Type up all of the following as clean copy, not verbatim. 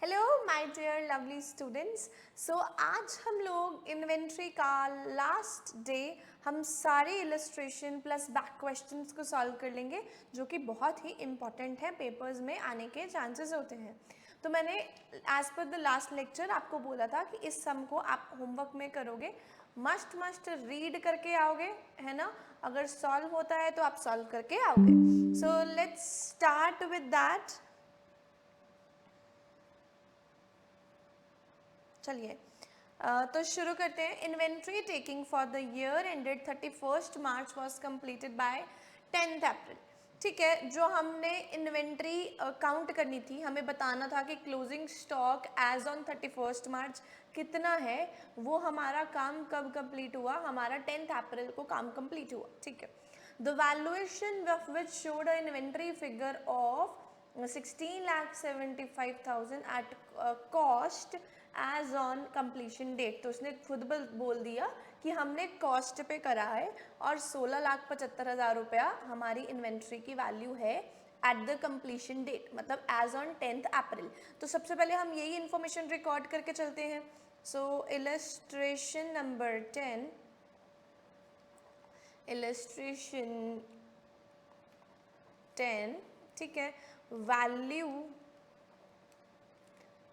Hello my dear lovely students. So आज हम लोग इन्वेंट्री का लास्ट डे हम सारे इलस्ट्रेशन प्लस बैक क्वेश्चंस को सॉल्व कर लेंगे, जो कि बहुत ही इम्पॉर्टेंट है, पेपर्स में आने के चांसेस होते हैं। तो मैंने as per the last lecture आपको बोला था कि इस सम को आप होमवर्क में करोगे, मस्ट रीड करके आओगे, है ना। अगर सॉल्व होता है तो आप सॉल्व करके आओगे। So let's start with that. चलिए तो शुरू करते हैं। Inventory taking for the year ended 31 March was completed by 10 अप्रैल। ठीक है, जो हमने इन्वेंट्री काउंट करनी थी, हमें बताना था कि क्लोजिंग स्टॉक एज ऑन 31 मार्च कितना है, वो हमारा काम कब कंप्लीट हुआ, हमारा 10 अप्रैल को काम कंप्लीट हुआ। ठीक है, the valuation of which showed a inventory figure of 16,75,000 at cost as on completion date. तो उसने खुद बोल दिया कि हमने कॉस्ट पे करा है और 16,75,000 रुपया हमारी इन्वेंट्री की वैल्यू है एट द कंप्लीशन डेट, मतलब एज ऑन 10 अप्रैल। तो सबसे पहले हम यही इंफॉर्मेशन रिकॉर्ड करके चलते हैं। सो इलस्ट्रेशन नंबर 10, इलस्ट्रेशन 10, ठीक है, value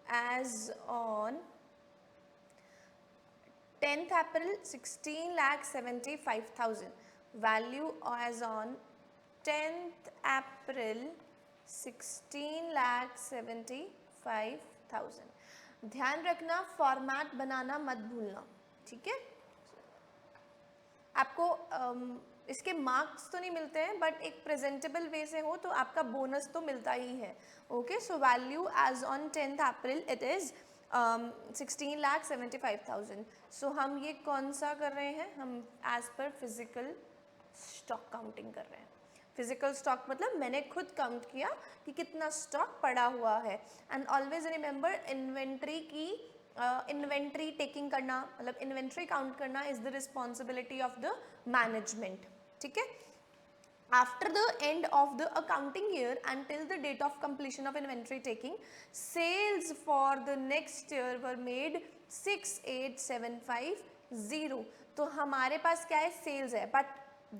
as on 10th April 16,75,000, value as on 10th April 16,75,000। ध्यान रखना, फॉर्मेट बनाना मत भूलना, ठीक है। आपको इसके मार्क्स तो नहीं मिलते हैं, बट एक प्रेजेंटेबल वे से हो तो आपका बोनस तो मिलता ही है। Okay, so value as on 10th April it is 16,75,000। So हम ये कौन सा कर रहे हैं, हम as per physical stock counting कर रहे हैं। फिजिकल स्टॉक मतलब मैंने खुद काउंट किया कि कितना स्टॉक पड़ा हुआ है। एंड ऑलवेज रिमेंबर, इन्वेंट्री की इन्वेंट्री टेकिंग करना, मतलब इन्वेंट्री काउंट करना is the responsibility of the management. ठीक है, after the end of the accounting year until the date of completion of inventory taking, sales for the next year were made 68,750। तो हमारे पास क्या है, sales है, but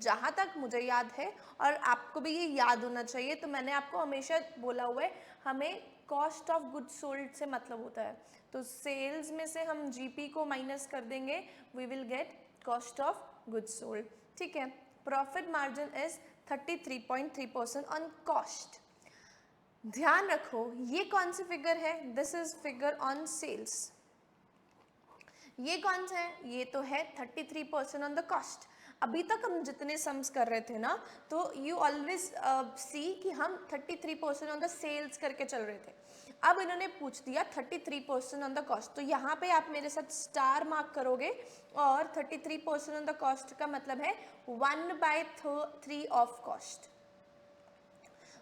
जहाँ तक मुझे याद है और आपको भी ये याद होना चाहिए, तो मैंने आपको हमेशा बोला हुआ है, हमें कॉस्ट ऑफ गुड्स सोल्ड से मतलब होता है। तो सेल्स में से हम जीपी को माइनस कर देंगे, we will get cost of goods sold. ठीक है, profit margin is 33.3% on cost. ध्यान रखो, ये कौन सी फिगर है, this is figure on sales. ये कौन सा है, ये तो है 33% ऑन द कॉस्ट। अभी तक हम जितने सम्स कर रहे थे ना, तो यू ऑलवेज सी कि हम 33% ऑन द सेल्स करके चल रहे थे। अब इन्होंने पूछ दिया 33% ऑन द कॉस्ट, तो यहाँ पे आप मेरे साथ स्टार मार्क करोगे, और 33% ऑन द कॉस्ट का मतलब है 1/3 ऑफ कॉस्ट,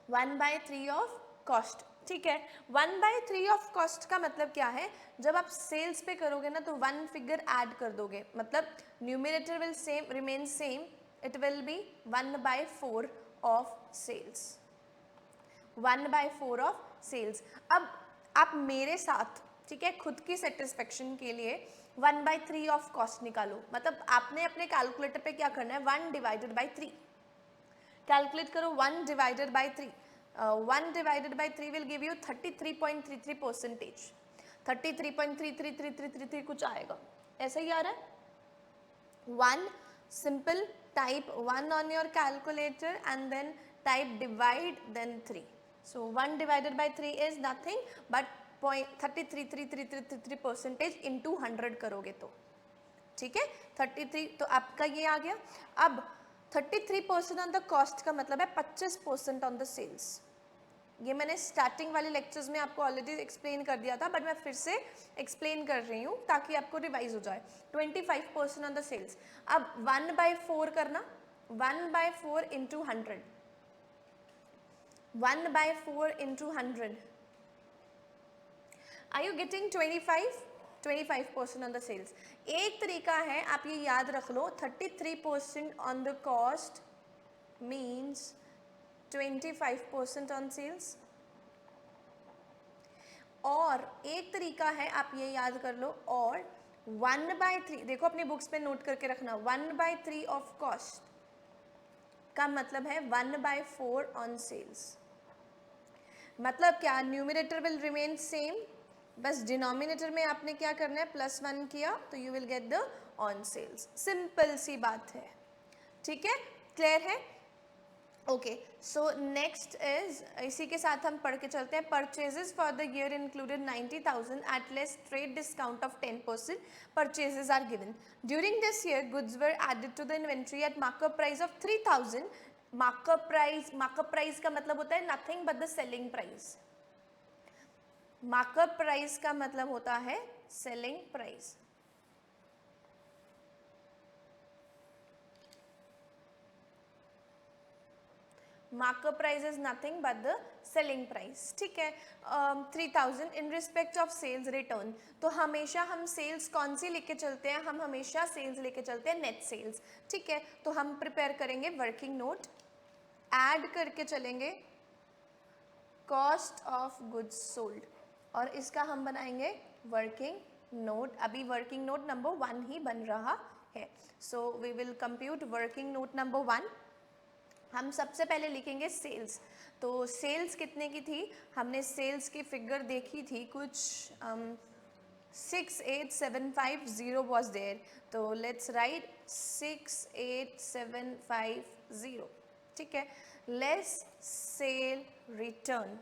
1/3 ऑफ कॉस्ट। ठीक है, 1/3 ऑफ कॉस्ट का मतलब क्या है, जब आप सेल्स पे करोगे ना तो वन फिगर ऐड कर दोगे, मतलब numerator will same remain same, it will be 1/4 of sales, 1/4 of sales. अब आप मेरे साथ, ठीक है, खुद की सेटिस्फेक्शन के लिए 1/3 ऑफ कॉस्ट निकालो। मतलब आपने अपने कैलकुलेटर पे क्या करना है, 1/3 कैलकुलेट करो, 1/3 1/3 विल गिव यू 33.33%, 33.333333 कुछ आएगा, ऐसा ही आ रहा है। 1 simple, type 1 on your calculator and then type divide then 3. So 1 divided by 3 is nothing but 33.3333% into 100 करोगे तो, ठीक है, 33 तो आपका ये आ गया। अब 33% ऑन द कॉस्ट का मतलब है 25% ऑन द सेल्स। ये मैंने स्टार्टिंग वाले लेक्चर्स में आपको ऑलरेडी एक्सप्लेन कर दिया था, बट मैं फिर से एक्सप्लेन कर रही हूँ ताकि आपको रिवाइज हो जाए। 25% ऑन द सेल्स। अब 1/4 करना, 1/4 into 100, 1/4 into 100, are you getting 25% on the sales. एक तरीका है, आप ये याद रख लो, 33% on the cost means 25% on sales, और और एक तरीका है, आप ये याद कर लो, और 1/3, देखो अपनी बुक्स पे नोट करके रखना, 1/3 ऑफ कॉस्ट का मतलब है 1/4 ऑन सेल्स। मतलब क्या, न्यूमिनेटर विल रिमेन सेम, बस डिनोमिनेटर में आपने क्या करना है, +1 किया तो you will get the on sales. Simple सी बात है, ठीक है, क्लियर है? ओके, सो नेक्स्ट इज, इसी के साथ हम पढ़ के चलते हैं, purchases for the year included 90,000 at less trade discount of 10%, purchases are given during this year, goods were added to the inventory at markup price of 3,000। Markup price का मतलब होता है nothing but the selling price. Markup price का मतलब होता है selling price. Markup price is nothing but the selling price, ठीक है। 3,000 in respect of sales return, तो हमेशा हम सेल्स कौन सी लेके चलते हैं, हम हमेशा सेल्स लेके चलते हैं नेट सेल्स, ठीक है। तो हम प्रिपेयर करेंगे वर्किंग नोट, ऐड करके चलेंगे कॉस्ट ऑफ गुड्स सोल्ड, और इसका हम बनाएंगे वर्किंग नोट। अभी वर्किंग नोट नंबर 1 ही बन रहा है, so we will compute working note number 1। हम सबसे पहले लिखेंगे सेल्स, तो सेल्स कितने की थी, हमने सेल्स की फिगर देखी थी कुछ 68750 वॉज देयर, तो लेट्स राइट 68750, ठीक है। Less sale return,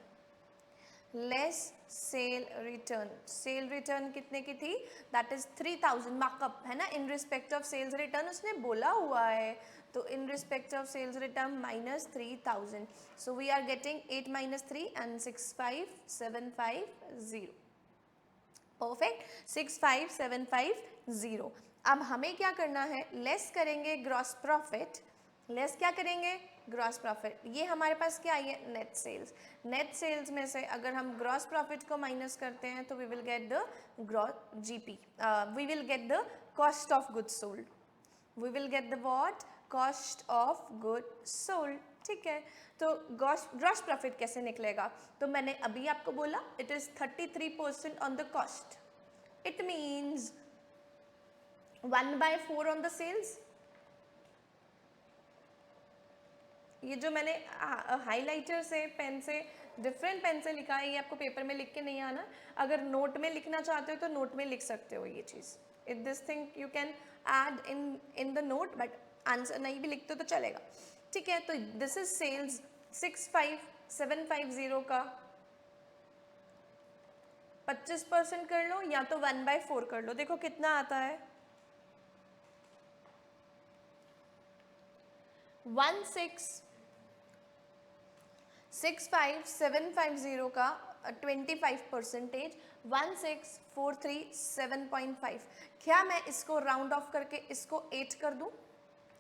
less sale return, sale return कितने की थी, दैट इज 3,000, मार्कअप है ना, in respect of sales return उसने बोला हुआ है, तो in respect of sales return minus 3,000, so we are getting 8 - 3 and 65750, perfect, 65750। अब हमें क्या करना है, लेस करेंगे ग्रॉस प्रॉफिट, लेस क्या करेंगे, ग्रॉस प्रॉफिट, ये हमारे पास क्या आई है, नेट सेल्स। नेट सेल्स में से अगर हम ग्रॉस प्रॉफिट को माइनस करते हैं तो we will get the gross GP, we will get the cost of goods sold, we will get the what, cost of good sold, ठीक है। तो ग्रॉस प्रॉफिट कैसे निकलेगा, तो मैंने अभी आपको बोला it is 33% on the cost, it means 1/4 on the sales. ये जो मैंने हाइलाइटर से, पेन से, डिफरेंट पेन से लिखा है, ये आपको पेपर में लिख के नहीं आना, अगर नोट में लिखना चाहते हो तो नोट में लिख सकते हो ये चीज़, it this thing you can add in the note, but answer नहीं भी लिखते तो चलेगा, ठीक है। तो दिस इज सेल्स 65750 का 25% कर लो या तो 1/4 कर लो, देखो कितना आता है, 1,65750 का 25%, 1,643,7.5, क्या मैं इसको राउंड ऑफ करके इसको 8 कर दूं,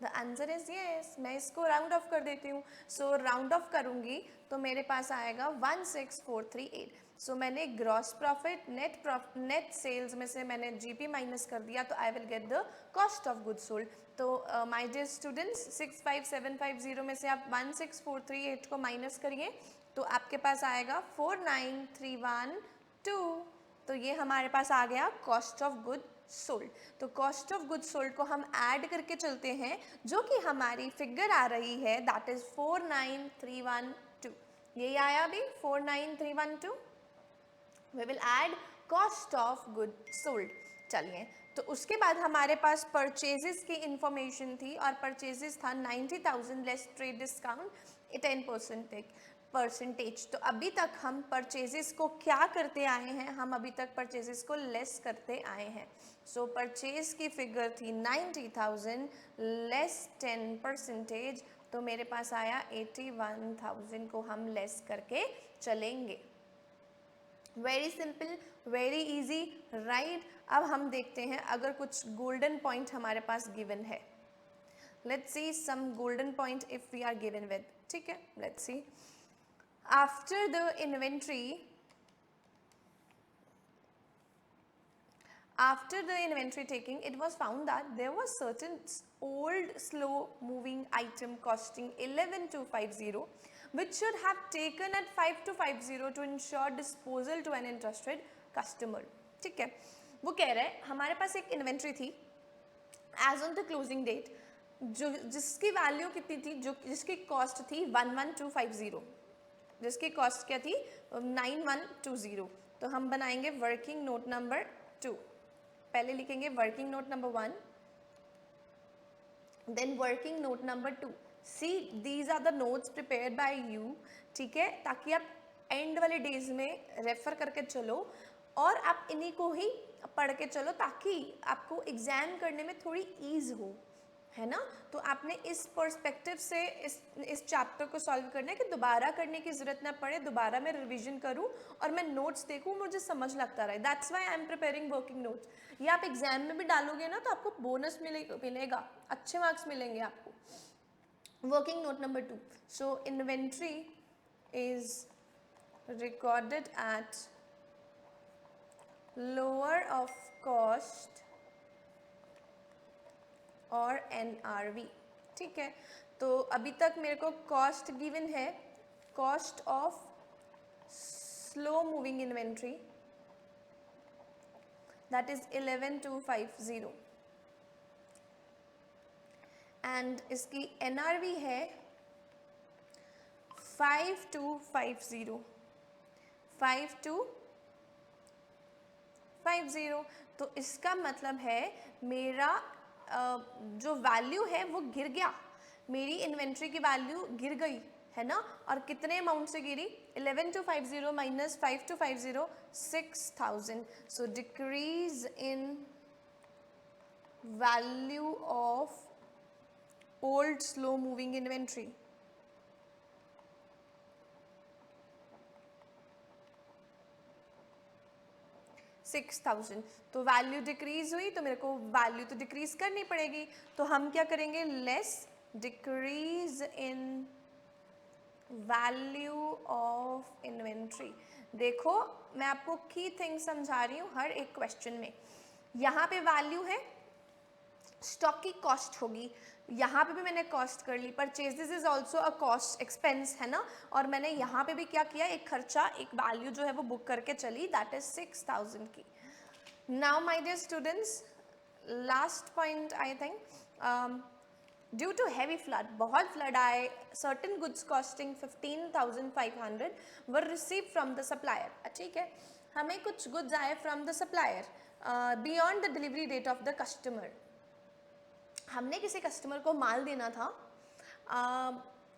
द आंसर इज येस, मैं इसको राउंड ऑफ कर देती हूँ, सो राउंड ऑफ करूँगी तो मेरे पास आएगा 1,643,8, सो मैंने ग्रॉस प्रॉफिट, नेट सेल्स में से मैंने जीपी माइनस कर दिया, तो I will get the cost of goods sold. तो माय डियर स्टूडेंट्स, 65750 में से आप 1,643,8 को माइनस करिए तो आपके पास आएगा 49,312, तो ये हमारे पास आ गया कॉस्ट ऑफ गुड सोल्ड। तो कॉस्ट ऑफ गुड सोल्ड को हम ऐड करके चलते हैं, जो कि हमारी फिगर आ रही है दैट इज 49,312, यही आया अभी 49,312, we will add cost of good sold. चलिए, तो उसके बाद हमारे पास परचेजेस की इंफॉर्मेशन थी, और परचेजेस था 90,000 लेस ट्रेड डिस्काउंट 10%। तो अभी तक हम परचेजेस को क्या करते आए हैं, हम अभी तक परचेजेस को लेस करते आए हैं। सो परचेज की फिगर थी 90,000 लेस 10%, तो मेरे पास आया 81,000 को हम लेस करके चलेंगे। Very simple, very easy, right. अब हम देखते हैं अगर कुछ गोल्डन पॉइंट हमारे पास गिवन है, let's see some golden point if we are given with, ठीक है, let's see. After the inventory, after the inventory taking, it was found that there was certain old slow moving item costing 11,250, which should have taken at 5,250 to ensure disposal to an interested customer. ठीक है, वो कह रहे हैं हमारे पास एक inventory थी as on the closing date, जो जिसकी वैल्यू कितनी थी, जो जिसकी कॉस्ट थी 11250, जिसकी कॉस्ट क्या थी 9120। तो हम बनाएंगे वर्किंग नोट नंबर 2। पहले लिखेंगे working note number 1, then working note number 2। See these are the notes prepared by you, ठीक है, ताकि आप एंड वाले डेज में रेफर करके चलो और आप इन्हीं को ही पढ़ के चलो, ताकि आपको एग्जाम करने में थोड़ी ईज हो, है ना। तो आपने इस पर्सपेक्टिव से इस चैप्टर को सॉल्व करना है कि दोबारा करने की ज़रूरत ना पड़े, दोबारा मैं रिवीजन करूं और मैं नोट्स देखूं, मुझे समझ लगता रहे। That's why I am preparing working notes. ये आप एग्जाम में भी डालोगे ना तो आपको बोनस मिलेगा, अच्छे मार्क्स मिलेंगे आपको। Working note number 2, so inventory is recorded at lower of cost और NRV। ठीक है, तो अभी तक मेरे को कॉस्ट गिवन है, cost of slow moving inventory that is 11250 and इसकी NRV है 5250, 5250। तो इसका मतलब है मेरा जो वैल्यू है वो गिर गया, मेरी इन्वेंट्री की वैल्यू गिर गई, है ना। और कितने अमाउंट से गिरी, 11250 minus 5250, 6000। So decrease in value of old slow moving inventory. $6000। तो वैल्यू डिक्रीज हुई तो मेरे को वैल्यू तो डिक्रीज करनी पड़ेगी, तो हम क्या करेंगे, less decrease in value of inventory. देखो मैं आपको की थिंग समझा रही हूँ हर एक क्वेश्चन में। यहाँ पे वैल्यू है, स्टॉक की कॉस्ट होगी, यहाँ पे भी मैंने कॉस्ट कर ली, purchases is also a cost expense, है ना। और मैंने यहाँ पे भी क्या किया, एक खर्चा, एक वैल्यू जो है वो बुक करके चली, दैट इज 6000 की। Now my dear students, last point I think, due to heavy flood, बहुत फ्लड आए, certain goods costing 15,500 were receive from the supplier. ठीक है, हमें कुछ गुड्स आए from the supplier beyond the delivery date of the customer. हमने किसी customer को माल देना था,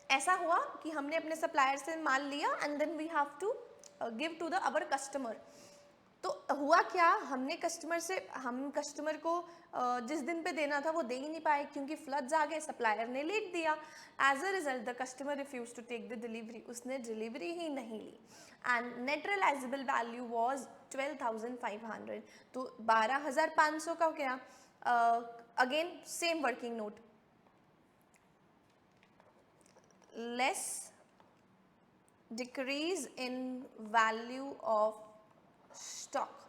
ऐसा हुआ कि हमने अपने सप्लायर से माल लिया and then we have to give to the our customer. तो हुआ क्या, हमने हम कस्टमर को जिस दिन पे देना था वो दे ही नहीं पाए, क्योंकि फ्लड्स आ गए, सप्लायर ने लेट दिया। As a result the customer refuse to take the delivery, उसने डिलीवरी ही नहीं ली and net realisable value was 12,500। तो 12,500 का क्या, again same working note, less decrease in value of stock,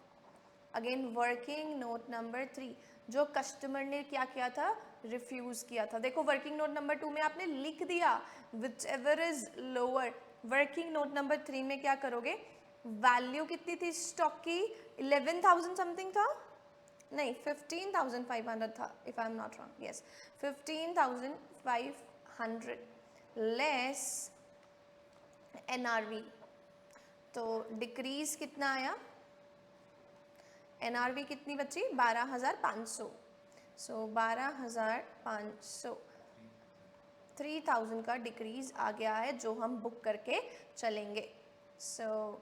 again working note number 3। जो customer ने क्या किया था, रिफ्यूज किया था। देखो वर्किंग नोट नंबर 2 में आपने लिख दिया which ever is lower, working note number 3 में क्या करोगे, वैल्यू कितनी थी स्टॉक की, 11,000 समथिंग था, नहीं 15,500 था, if I am not wrong, yes 15,500 less NRV। तो डिक्रीज कितना आया, NRV कितनी बची, 12,500। सो 12,500, 3,000 का डिक्रीज आ गया है जो हम बुक करके चलेंगे। So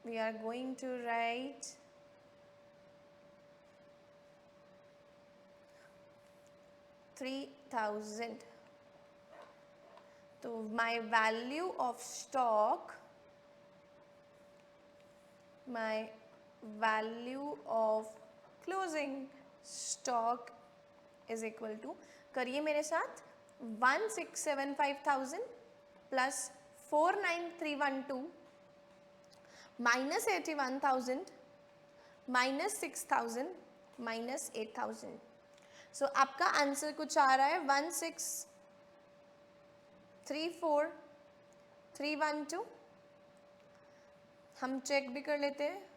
we are going to write 3,000। तो my value of stock, my value of closing stock is equal to, करिए मेरे साथ, 1,675,000 प्लस 4,9,312 माइनस 81,000 माइनस 6,000 माइनस 8,000। सो आपका आंसर कुछ आ रहा है 1,634,312 हम चेक भी कर लेते हैं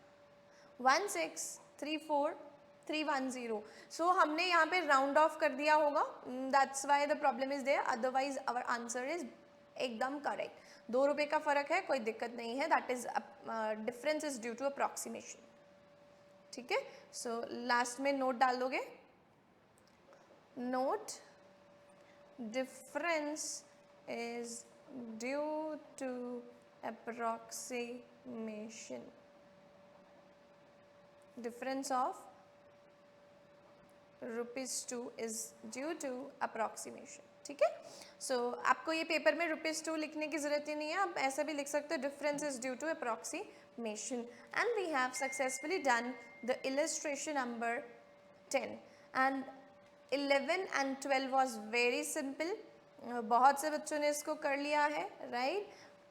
1634310। सो हमने यहाँ पे राउंड ऑफ कर दिया होगा, that's why the problem is there, otherwise our answer is एकदम करेक्ट। 2 रुपये का फर्क है, कोई दिक्कत नहीं है, that is difference is due to approximation. ठीक है, सो लास्ट में नोट डाल दोगे, note difference is due to approximation, difference of ₹2 is due to approximation। ठीक है, सो आपको ये पेपर में ₹2 लिखने की जरूरत ही नहीं है, आप ऐसा भी लिख सकते हो, difference is due to approximation. And we have successfully done the illustration number 10 and 11 and 12 was very simple। बहुत से बच्चों ने इसको कर लिया है, राइट।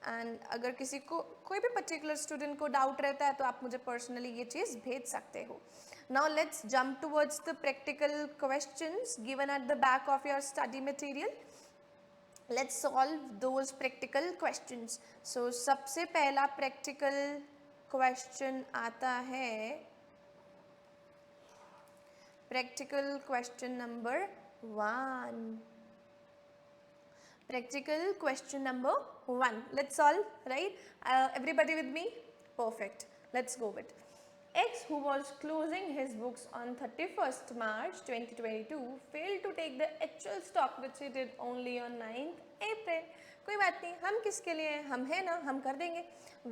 एंड अगर किसी को कोई भी पर्टिकुलर स्टूडेंट को डाउट रहता है तो आप मुझे पर्सनली ये चीज़ भेज सकते हो। Now let's jump towards the practical questions given at the back of your study material. Let's solve those practical questions. So सबसे पहला प्रैक्टिकल क्वेश्चन आता है, practical question number 1। practical question number 1, let's solve, right? Everybody with me? Perfect, let's go with X, who was closing his books on 31st March 2022 failed to take the actual stock which he did only on 9th April। कोई बात नहीं, हम किसके लिए हैं, हम है ना, हम कर देंगे।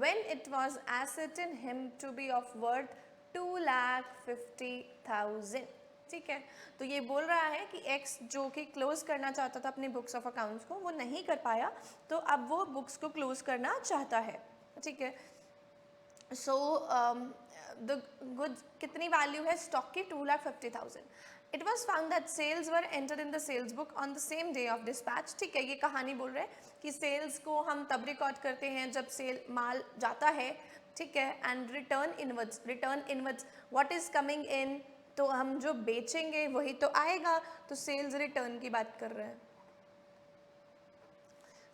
when it was ascertained him to be of worth 2,50,000। ठीक है, तो ये बोल रहा है कि X जो कि क्लोज करना चाहता था अपने बुक्स ऑफ अकाउंट्स को, वो नहीं कर पाया, तो अब वो बुक्स को क्लोज करना चाहता है। ठीक है, सो द गुड्स कितनी वैल्यू है स्टॉक की, 2,50,000। It was found that sales were entered in the sales book on the same day of dispatch. ठीक है, ये कहानी बोल रहे हैं कि सेल्स को हम तब रिकॉर्ड करते हैं जब सेल माल जाता है। ठीक है, and return inwards, return inwards what is coming in, तो हम जो बेचेंगे वही तो आएगा, तो सेल्स रिटर्न की बात कर रहे हैं।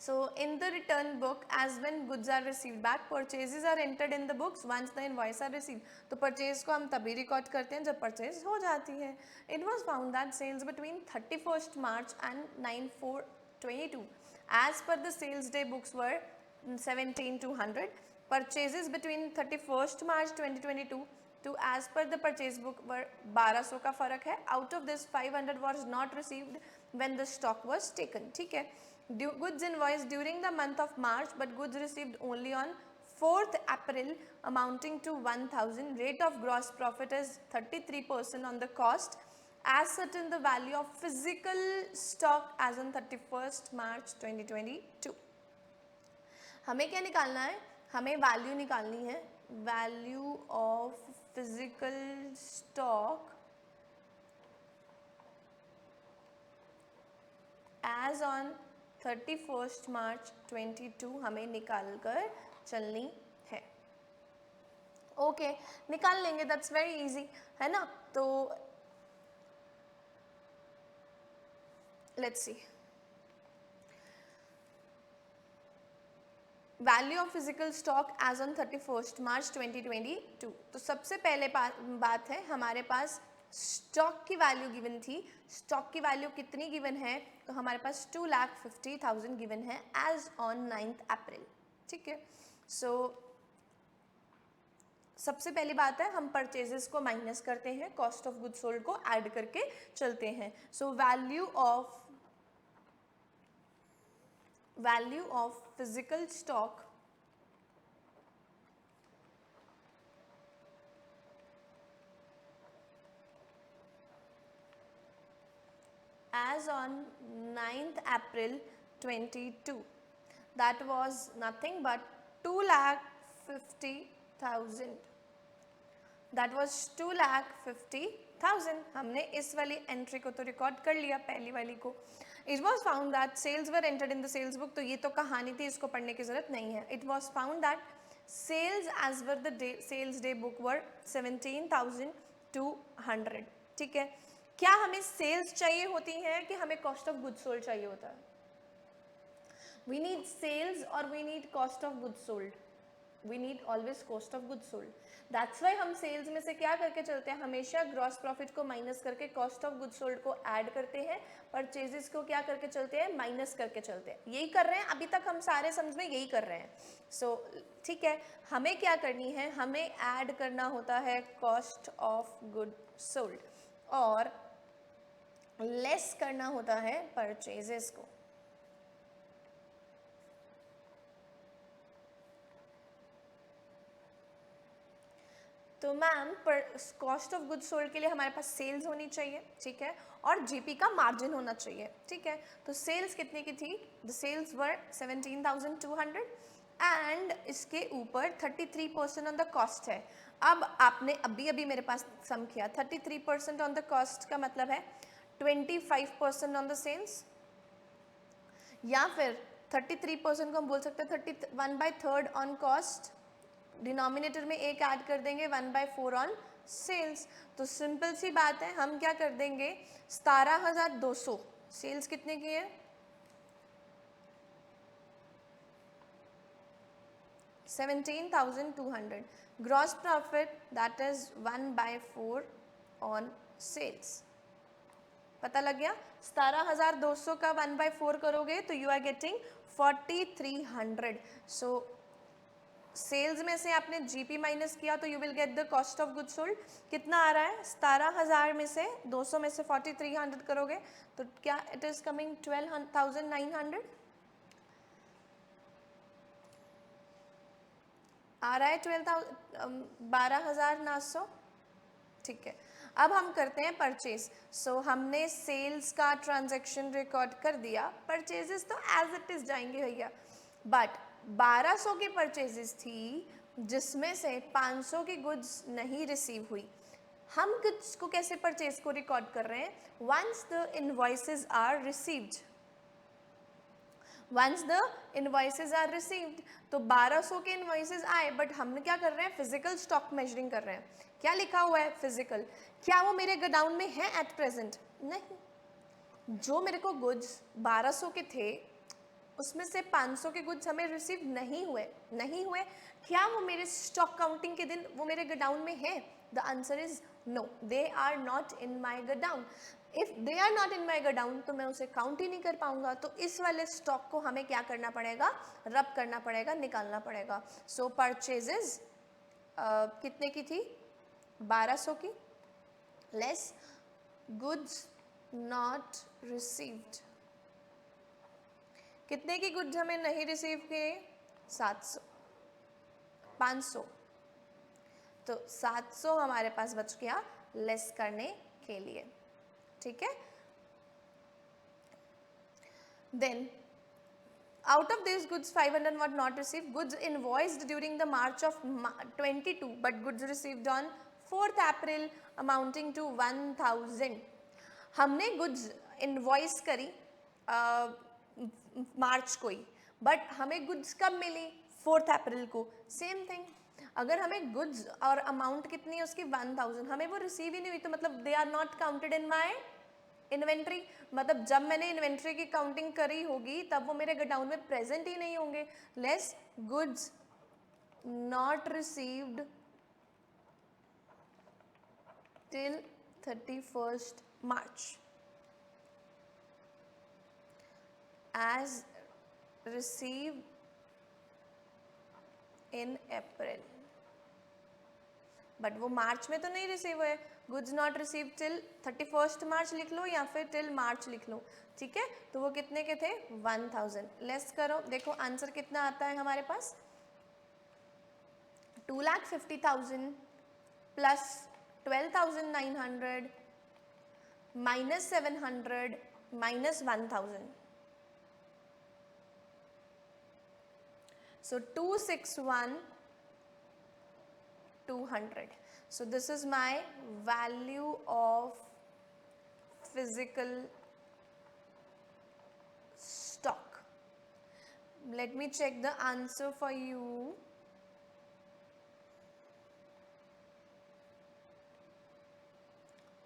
So in the return book as when goods are received back purchases are entered in the books once the invoice are received. तो परचेज को हम तभी रिकॉर्ड करते हैं जब परचेज हो जाती है। It was found that sales between 31st March and 9/4/22 as per the sales day books were 17,200। Purchases between 31st March 2022 to as per the purchase book were 1200 का फर्क है। Out of this 500 was not received when the stock was taken। ठीक है, goods invoiced during the month of March but goods received only on 4th April amounting to 1,000। rate of gross profit is 33% on the cost as certain the value of physical stock as on 31st March 2022। हमें क्या निकालना है, हमें value निकालनी है, value of physical stock as on 31st March 2022 हमें निकाल कर चलनी है। ओके, निकाल लेंगे, दैट्स वेरी इजी, है ना। तो let's see, value of physical stock as on 31st March 2022। तो सबसे पहले बात है, हमारे पास स्टॉक की वैल्यू गिवन थी। स्टॉक की वैल्यू कितनी गिवन है, तो हमारे पास 2,50,000 गिवन है एज ऑन 9th April। ठीक है, सो सबसे पहली बात है, हम परचेजेस को माइनस करते हैं, कॉस्ट ऑफ गुड्स सोल्ड को ऐड करके चलते हैं। So value of physical stock as on 9th April 22 that was nothing but 2,50,000। that was 2,50,000। हमने इस वाली एंट्री को तो रिकॉर्ड कर लिया, पहली वाली को। It was found that sales were entered in the sales book। तो ये तो कहानी थी, इसको पढ़ने की जरूरत नहीं है। It was found that sales as per the sales day book were 17,200। ठीक है, क्या हमें सेल्स चाहिए होती है कि हमें कॉस्ट ऑफ गुड्स सोल्ड चाहिए होता है? We need sales और we need cost of goods sold। We need always cost of goods sold. That's why हम सेल्स में से क्या करके चलते हैं, हमेशा ग्रॉस प्रॉफिट को माइनस करके कॉस्ट ऑफ गुड्स सोल्ड को ऐड करते हैं, परचेजेस को क्या करके चलते हैं, माइनस करके चलते हैं. यही कर रहे हैं अभी तक हम सारे सम्स में, यही कर रहे हैं. सो ठीक है, हमें क्या करनी है, हमें ऐड करना होता है कॉस्ट ऑफ गुड सोल्ड और लेस करना होता है परचेजेस को. तो मैम पर कॉस्ट ऑफ गुड्स सोल्ड के लिए हमारे पास सेल्स होनी चाहिए, ठीक है, और जीपी का मार्जिन होना चाहिए, ठीक है. तो सेल्स कितने की थी, द सेल्स वर 17,200 एंड इसके ऊपर 33% ऑन द कॉस्ट है. अब आपने अभी अभी मेरे पास सम किया, 33% ऑन द कॉस्ट का मतलब है 25% ऑन द सेल्स, या फिर 33% को हम बोल सकते हैं 31/3 ऑन कॉस्ट, डिनोमिनेटर में एक ऐड कर देंगे 1/4 ऑन सेल्स. तो सिंपल सी बात है, हम क्या कर देंगे 17,200, सेल्स कितने की है 17,200, gross profit that is 1/4 on sales. पता लग गया, 17,200 का 1/4 करोगे तो you are getting 4,300. So sales में से आपने जीपी माइनस किया तो you will get the cost of goods sold. कितना आ रहा है, 17,000 में से 200 में से 4,300 करोगे तो क्या इट इज कमिंग 12,900 आ रहा है, 12,900. ठीक है, अब हम करते हैं परचेज. सो हमने सेल्स का ट्रांजैक्शन रिकॉर्ड कर दिया, परचेजेस तो एज इट इज जाएंगे भैया, बट 1200 की परचेजेस थी जिसमें से 500 की गुड्स नहीं रिसीव हुई. हम गुड्स को कैसे परचेज को रिकॉर्ड कर रहे हैं, once the invoices are received, once the invoices are received. तो 1200 के इनवॉइसेस आए, बट हम क्या कर रहे हैं, फिजिकल स्टॉक मेजरिंग कर रहे हैं. क्या लिखा हुआ है फिजिकल, क्या वो मेरे गोडाउन में है एट प्रेजेंट, नहीं. जो मेरे को गुड्स 1200 के थे उसमें से 500 के गुड्स हमें रिसीव नहीं हुए, क्या वो मेरे स्टॉक काउंटिंग के दिन वो मेरे गोडाउन में है, the answer is no, they are not in my godown. If they are not in my godown तो मैं उसे काउंट ही नहीं कर पाऊंगा. तो इस वाले स्टॉक को हमें क्या करना पड़ेगा, रब करना पड़ेगा, निकालना पड़ेगा. सो परचेजेस कितने की थी, 1200 की, लेस गुड्स नॉट रिसीव्ड. कितने की गुड्स हमें नहीं रिसीव किए, 700, 500. तो 700 हमारे पास बच गया लेस करने के लिए, ठीक है. Then out of these goods 500 were not received, goods invoiced during the March of 22 but goods received on 4th April amounting to 1000. हमने गुड्स इनवॉइस करी मार्च को ही, बट हमें गुड्स कब मिली, 4th अप्रैल को. सेम थिंग, अगर हमें गुड्स और अमाउंट कितनी है उसकी 1000, हमें वो रिसीव ही नहीं हुई, तो मतलब they are not counted in my inventory. मतलब जब मैंने इन्वेंट्री की काउंटिंग करी होगी तब वो मेरे गोडाउन में प्रेजेंट ही नहीं होंगे. Less goods not received till 31st March as received in April. But वो मार्च में तो नहीं रिसीव हुए. Goods not receive till 31st March लिख लो या फिर टिल मार्च लिख लो, ठीक है. तो वो कितने के थे, 1000. लेस करो, देखो आंसर कितना आता है हमारे पास, 2,50,000 plus 12,900 minus 700 minus 1000. So 261,200. So this is my value of physical stock. Let me check the answer for you.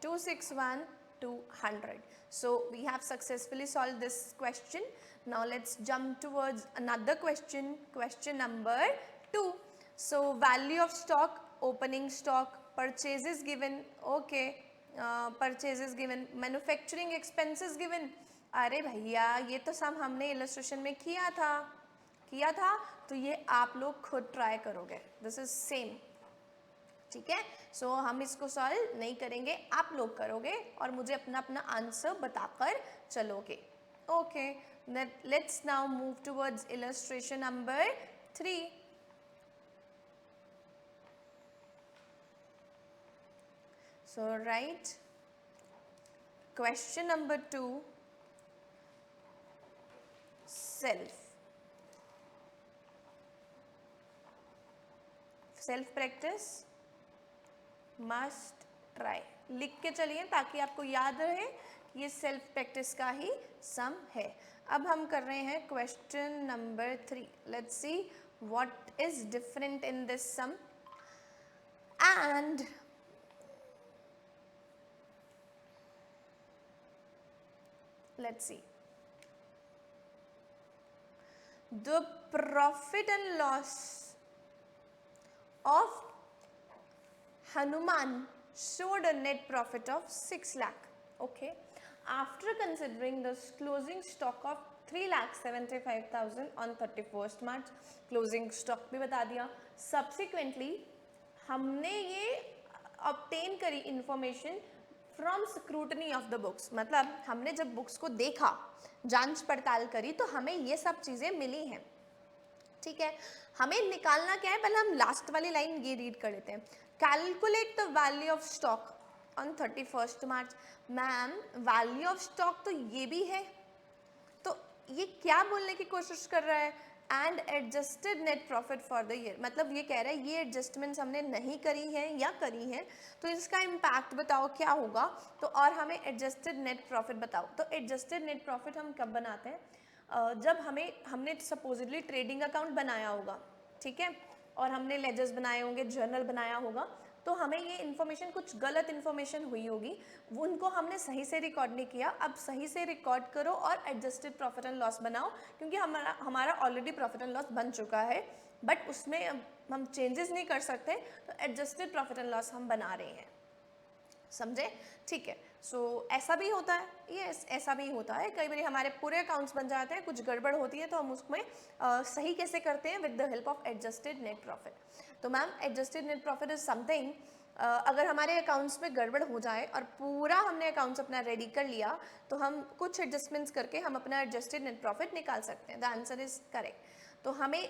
261,200. So we have successfully solved this question. Now let's jump towards another question, question number 2. So value of stock, opening stock, purchases given, okay, purchases given, manufacturing expenses given. अरे भैया ये तो सब हमने illustration में किया था, तो ये आप लोग खुद ट्राई करोगे, दिस इज सेम, ठीक है। सो हम इसको सॉल्व नहीं करेंगे, आप लोग करोगे और मुझे अपना अपना आंसर बताकर चलोगे। Okay, let's now move towards illustration number 3. So write question number 2, self practice must try. लिख के चलिए ताकि आपको याद रहे कि ये सेल्फ प्रैक्टिस का ही सम है। अब हम कर रहे हैं question number 3. Let's see what is different in this sum and let's see the profit and loss of Hanuman showed a net profit of 6 lakh. Okay, after considering the closing stock of 3,75,000 on 31st March, closing stock भी बता दिया। subsequently हमने ये obtain करी information from scrutiny of the books, मतलब हमने जब books को देखा, जांच पड़ताल करी, तो हमें ये सब चीज़ें मिली हैं, ठीक है। हमें निकालना क्या है, पहले हम लास्ट वाली लाइन ये रीड कर लेते हैं। Calculate the value of stock on 31st March. Ma'am value of stock तो ये भी है, तो ये क्या बोलने की कोशिश कर रहा है, and adjusted net profit for the year, मतलब ये कह रहा है ये एडजस्टमेंट्स हमने नहीं करी हैं या करी हैं, तो इसका इम्पैक्ट बताओ क्या होगा, तो और हमें एडजस्टेड नेट प्रॉफिट बताओ। तो एडजस्टेड नेट प्रॉफिट हम कब बनाते हैं, जब हमने सपोजिटली ट्रेडिंग अकाउंट बनाया होगा, ठीक है, और हमने लेजर्स बनाए होंगे, जर्नल बनाया होगा, तो हमें ये इन्फॉर्मेशन, कुछ गलत इन्फॉर्मेशन हुई होगी, उनको हमने सही से रिकॉर्ड नहीं किया। अब सही से रिकॉर्ड करो और एडजस्टेड प्रॉफिट एंड लॉस बनाओ, क्योंकि हमारा ऑलरेडी प्रॉफिट एंड लॉस बन चुका है, बट उसमें हम चेंजेस नहीं कर सकते, तो एडजस्टेड प्रॉफिट एंड लॉस हम बना रहे हैं, समझे, ठीक है। सो ऐसा भी होता है, यस ऐसा भी होता है, कई बार हमारे पूरे अकाउंट्स बन जाते हैं, कुछ गड़बड़ होती है, तो हम उसमें सही कैसे करते हैं, with the help of adjusted net profit. तो ma'am adjusted net profit is something, अगर हमारे अकाउंट्स में गड़बड़ हो जाए और पूरा हमने अकाउंट्स अपना रेडी कर लिया, तो हम कुछ एडजस्टमेंट्स करके हम अपना एडजस्टेड नेट प्रॉफिट निकाल सकते हैं। The answer is correct. तो हमें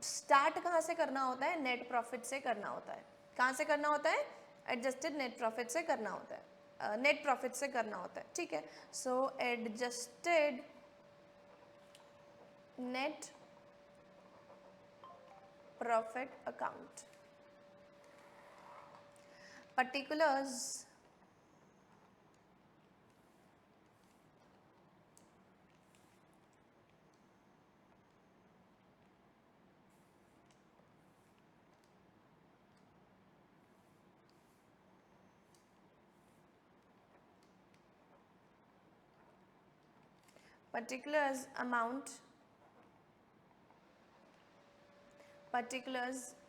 स्टार्ट कहाँ से करना होता है, नेट प्रॉफिट से करना होता है। कहाँ से करना होता है, एडजस्टेड नेट प्रॉफिट से करना होता है, नेट प्रॉफिट से करना होता है, ठीक है। So adjusted net profit account, particulars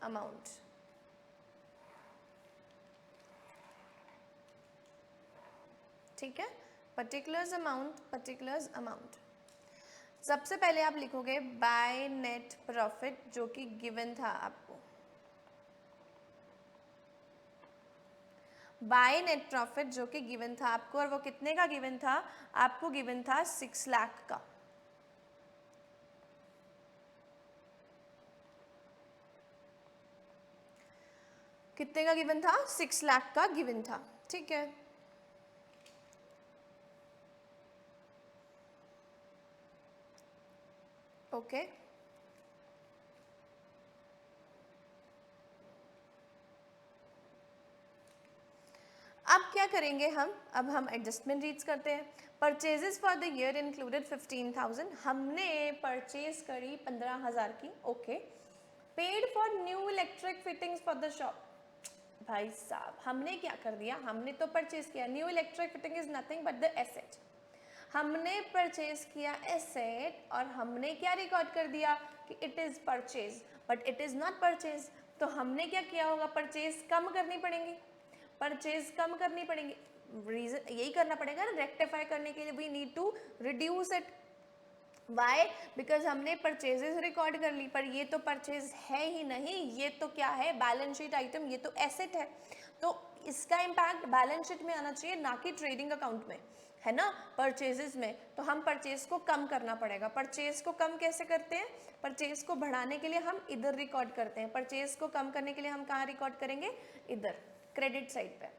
amount, ठीक है, पर्टिकुलर्स अमाउंट। सबसे पहले आप लिखोगे बाय नेट प्रॉफिट, जो कि गिवन था आपको, बाय नेट प्रॉफिट जो कि गिवन था आपको, और वो कितने का गिवन था आपको, गिवन था 6 लाख का। कितने का गिवन था, 6 लाख का गिवन था, ठीक है। ओके, अब क्या करेंगे हम, अब हम एडजस्टमेंट रीड्स करते हैं। Purchases for the year included 15,000, हमने परचेज करी 15,000 की, okay. Paid for new electric fittings for the shop, भाई साहब हमने क्या कर दिया, हमने तो परचेज किया, new electric fitting is nothing but the asset, हमने परचेज किया एसेट, और हमने क्या रिकॉर्ड कर दिया कि it is purchase, but it is not purchase. तो हमने क्या किया होगा, परचेज कम करनी पड़ेंगी, परचेज कम करनी पड़ेंगी, रीजन यही करना पड़ेगा ना, रेक्टिफाई करने के लिए we need to reduce it. Why? Because हमने परचेजेस रिकॉर्ड कर ली, पर ये तो परचेज है ही नहीं, ये तो क्या है, बैलेंस शीट आइटम, ये तो एसेट है, तो इसका इम्पैक्ट बैलेंस शीट में आना चाहिए, ना कि ट्रेडिंग अकाउंट में, है ना, परचेजेस में। तो हम परचेज को कम करना पड़ेगा। परचेज को कम कैसे करते हैं? परचेज को बढ़ाने के लिए हम इधर रिकॉर्ड करते हैं, परचेज को कम करने के लिए हम कहाँ रिकॉर्ड करेंगे? इधर, क्रेडिट साइड पे।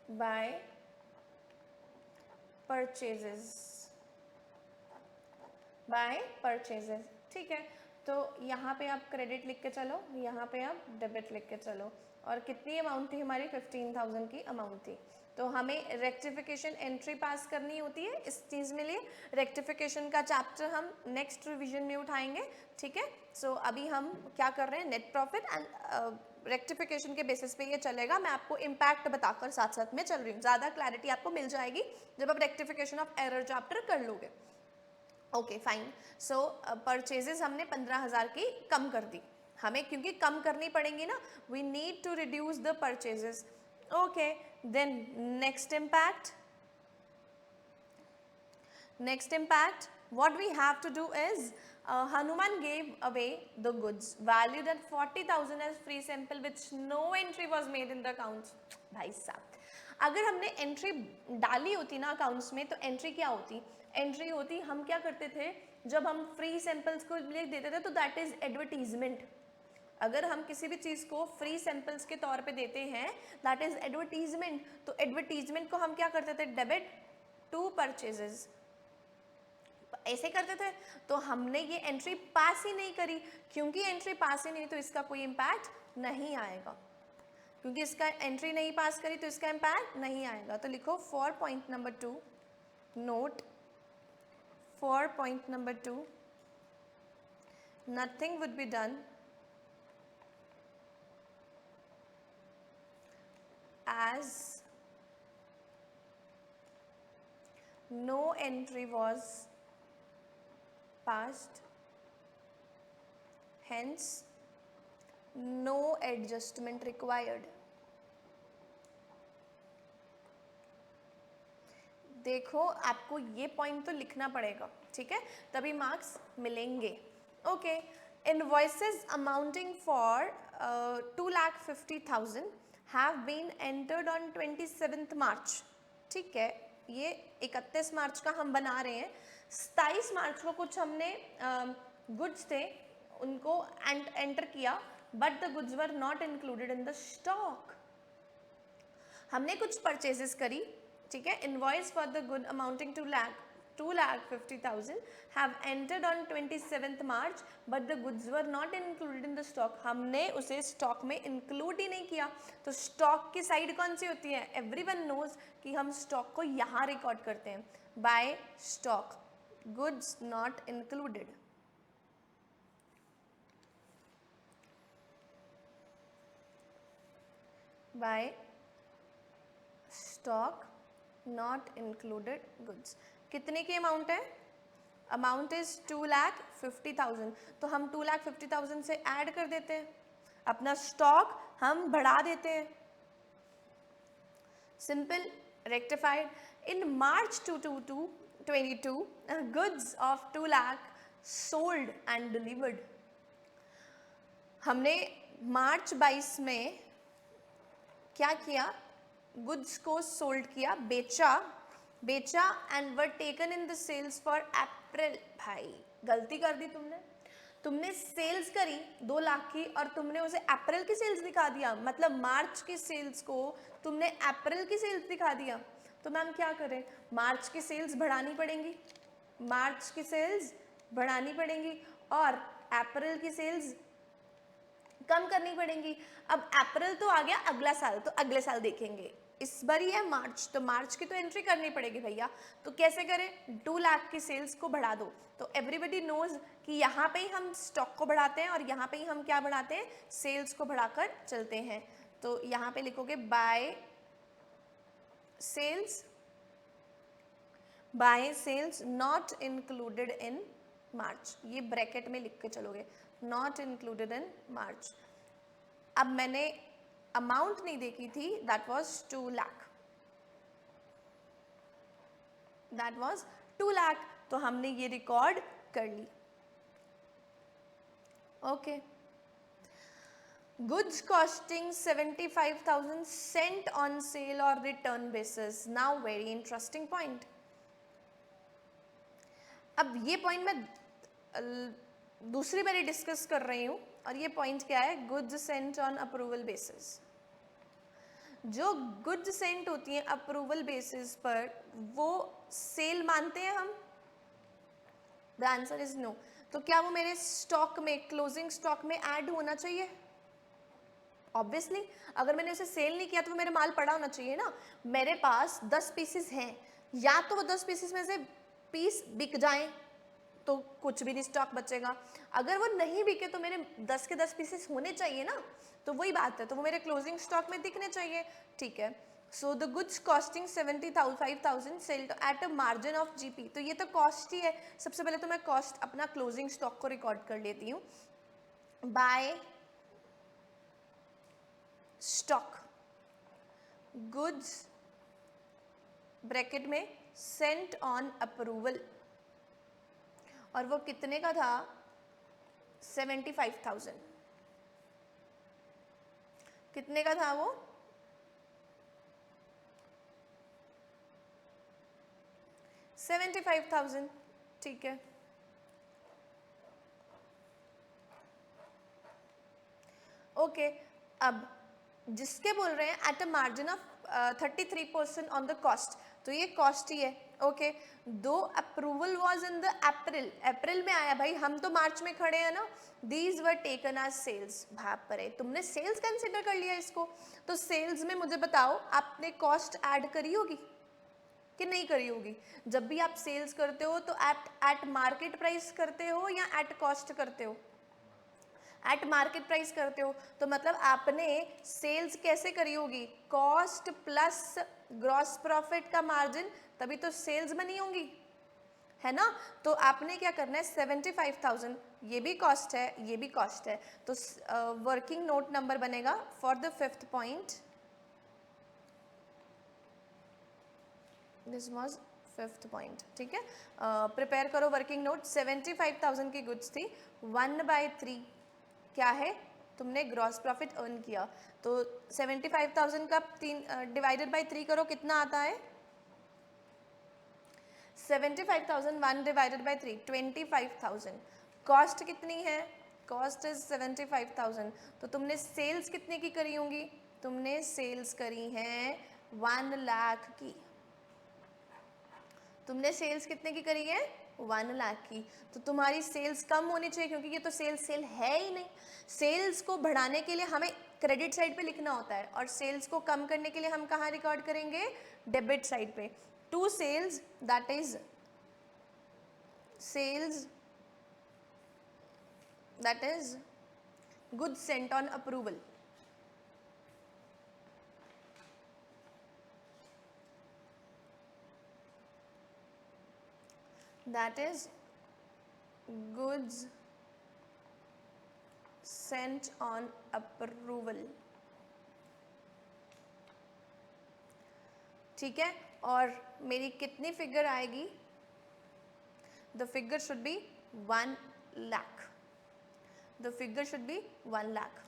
बाय परचेजेस, बाय परचेजेस, ठीक है। तो यहाँ पे आप क्रेडिट लिख के चलो, यहाँ पे आप डेबिट लिख के चलो, और कितनी अमाउंट थी हमारी? 15,000 की अमाउंट थी। तो हमें रेक्टिफिकेशन एंट्री पास करनी होती है इस चीज़ में लिए। रेक्टिफिकेशन का चैप्टर हम नेक्स्ट रिवीजन में उठाएंगे, ठीक है। सो अभी हम क्या कर रहे हैं, नेट प्रॉफिट एंड रेक्टिफिकेशन के बेसिस पे ये चलेगा। मैं आपको इम्पैक्ट बताकर साथ साथ में चल रही हूँ, ज़्यादा क्लैरिटी आपको मिल जाएगी जब आप रेक्टिफिकेशन ऑफ एरर चैप्टर कर लोगे। Okay fine. सो परचेजेस हमने 15,000 की कम कर दी, हमें क्योंकि कम करनी पड़ेंगी ना, we need to reduce the purchases. Okay, then next impact, next impact what we have to do is Hanuman gave away the goods valued at 40,000 as free sample which no entry was made in the accounts। भाई साहब, अगर हमने entry डाली होती ना accounts में, तो entry क्या होती? एंट्री होती, हम क्या करते थे, जब हम फ्री सैंपल्स को लिख देते थे तो दैट इज एडवर्टीजमेंट। अगर हम किसी भी चीज़ को फ्री सैंपल्स के तौर पे देते हैं, दैट इज एडवर्टीजमेंट। तो एडवर्टीजमेंट को हम क्या करते थे? डेबिट टू परचेजेस, ऐसे करते थे। तो हमने ये एंट्री पास ही नहीं करी, क्योंकि एंट्री पास ही नहीं तो इसका कोई इम्पैक्ट नहीं आएगा, क्योंकि इसका एंट्री नहीं पास करी तो इसका इम्पैक्ट नहीं आएगा। तो लिखो for point number 2, note for point number 2, nothing would be done as no entry was passed, hence no adjustment required। देखो, आपको ये पॉइंट तो लिखना पड़ेगा, ठीक है, तभी मार्क्स मिलेंगे। Okay, invoices amounting for 2,50,000 have been entered on 27 March, ठीक है, ये 31 मार्च का हम बना रहे हैं। 27 मार्च को कुछ हमने गुड्स थे उनको एंटर किया, but the goods were not included in the stock. हमने कुछ परचेजेस करी, ठीक है, invoice for the good amounting to 2,50,000 have entered on 27th March but the goods were not included in the stock। हमने उसे stock में include ही नहीं किया। तो स्टॉक की साइड कौन सी होती है? एवरीवन नोज कि हम स्टॉक को यहाँ रिकॉर्ड करते हैं, by stock, goods not included. By stock not included goods. कितने की अमाउंट है? अमाउंट इज 2,50,000, तो हम 2,50,000 से ऐड कर देते हैं, अपना स्टॉक हम बढ़ा देते हैं, simple, rectified. In March 2022 goods of 2 lakh sold and delivered. हमने मार्च 22 में क्या किया? गुड्स को सोल्ड किया, बेचा and were taken in the sales for April. भाई गलती कर दी तुमने सेल्स करी 2 लाख की और तुमने उसे अप्रैल की सेल्स दिखा दिया, मतलब मार्च की सेल्स को तुमने अप्रैल की सेल्स दिखा दिया। तो मैम क्या करें? मार्च की सेल्स बढ़ानी पड़ेंगी, मार्च की सेल्स बढ़ानी पड़ेंगी और अप्रैल की सेल्स कम करनी पड़ेंगी। अब अप्रैल तो आ गया, अगला साल, तो अगले साल देखेंगे, इस बार ही है मार्च, तो मार्च की तो एंट्री करनी पड़ेगी भैया। तो कैसे करें? 2 लाख की सेल्स को बढ़ा दो। तो एवरीबडी नोज कि यहाँ पे ही हम स्टॉक को बढ़ाते हैं और यहाँ पे ही हम क्या बढ़ाते हैं? सेल्स को बढ़ाकर चलते हैं। तो यहाँ पे लिखोगे by sales by sales not included in March, ये ब्रैकेट में लिख के चलोगे, नॉट इंक्लूडेड इन मार्च। अब मैंने अमाउंट नहीं देखी थी, that was 2 lakh, that was 2 lakh, तो हमने ये रिकॉर्ड कर ली। Okay, goods costing 75,000 sent on sale or return basis, now very interesting point। अब ये पॉइंट मैं दूसरी बारी डिस्कस कर रही हूँ, और ये पॉइंट क्या है, goods sent on approval basis. जो गुड्स सेंट होती हैं अप्रूवल बेसिस पर, वो सेल मानते हैं हम? The answer is no. तो क्या वो मेरे स्टॉक में, क्लोजिंग स्टॉक में ऐड होना चाहिए? ऑब्वियसली, अगर मैंने उसे सेल नहीं किया तो वो मेरे माल पड़ा होना चाहिए ना। मेरे पास 10 पीसेस हैं, या तो वो 10 पीसेस में से पीस बिक जाएं तो कुछ भी नहीं स्टॉक बचेगा, अगर वो नहीं बिके तो मेरे 10 के 10 पीसेस होने चाहिए ना, तो वही बात है, तो वो मेरे क्लोजिंग स्टॉक में दिखने चाहिए। ठीक है, so the goods costing 75,000 sailed eight a margin of GP, तो ये तो कॉस्ट ही है। सबसे पहले तो मैं कॉस्ट अपना क्लोजिंग स्टॉक को रिकॉर्ड कर लेती हूँ। बाय स्टॉक गुड्स ब्रैकेट में सेंट ऑन अप्रूवल, और वो कितने का था? 75,000। कितने का था वो? 75,000। ठीक है, ओके। अब जिसके बोल रहे हैं at a margin of 33% on the cost, तो ये कॉस्ट ही है। ओके, दो approval was in the April, अप्रैल में आया भाई, हम तो मार्च में खड़े हैं ना। These were taken as sales, भाप परे, तुमने सेल्स कंसिडर कर लिया इसको। तो सेल्स में मुझे बताओ, आपने कॉस्ट ऐड करी होगी कि नहीं करी होगी? जब भी आप सेल्स करते हो तो एट मार्केट प्राइस करते हो या एट कॉस्ट करते हो? एट मार्केट प्राइस करते हो, तो मतलब आपने सेल्स कैसे करी होगी? कॉस्ट प्लस ग्रॉस प्रॉफिट का मार्जिन, तभी तो सेल्स बनी होंगी, है ना। तो आपने क्या करना है, 75,000, ये भी कॉस्ट है, ये भी कॉस्ट है, तो वर्किंग नोट नंबर बनेगा for the 5th point, this was 5th point. ठीक है, प्रिपेयर करो वर्किंग नोट। 75,000 की गुड्स थी, 1/3 क्या है, तुमने ग्रॉस प्रॉफिट अर्न किया, तो 75,000 का 3 डिवाइडेड बाई 3 करो, कितना आता है? 75,000 1 डिवाइडेड बाई 3, 25,000। कॉस्ट कितनी है? कॉस्ट इज 75,000, तो तुमने सेल्स कितने की करी होंगी? तुमने सेल्स करी हैं 1 लाख की। तुमने सेल्स कितने की करी है? 1 लाख की। तो तुम्हारी सेल्स कम होनी चाहिए, क्योंकि ये तो सेल है ही नहीं। सेल्स को बढ़ाने के लिए हमें क्रेडिट साइड पे लिखना होता है, और सेल्स को कम करने के लिए हम कहाँ रिकॉर्ड करेंगे? डेबिट साइड पे। To sales, that is sales, that is goods sent on approval, that is goods sent on approval। ठीक है, और मेरी कितनी फिगर आएगी? The figure should be 1 lakh, the figure should be 1 lakh.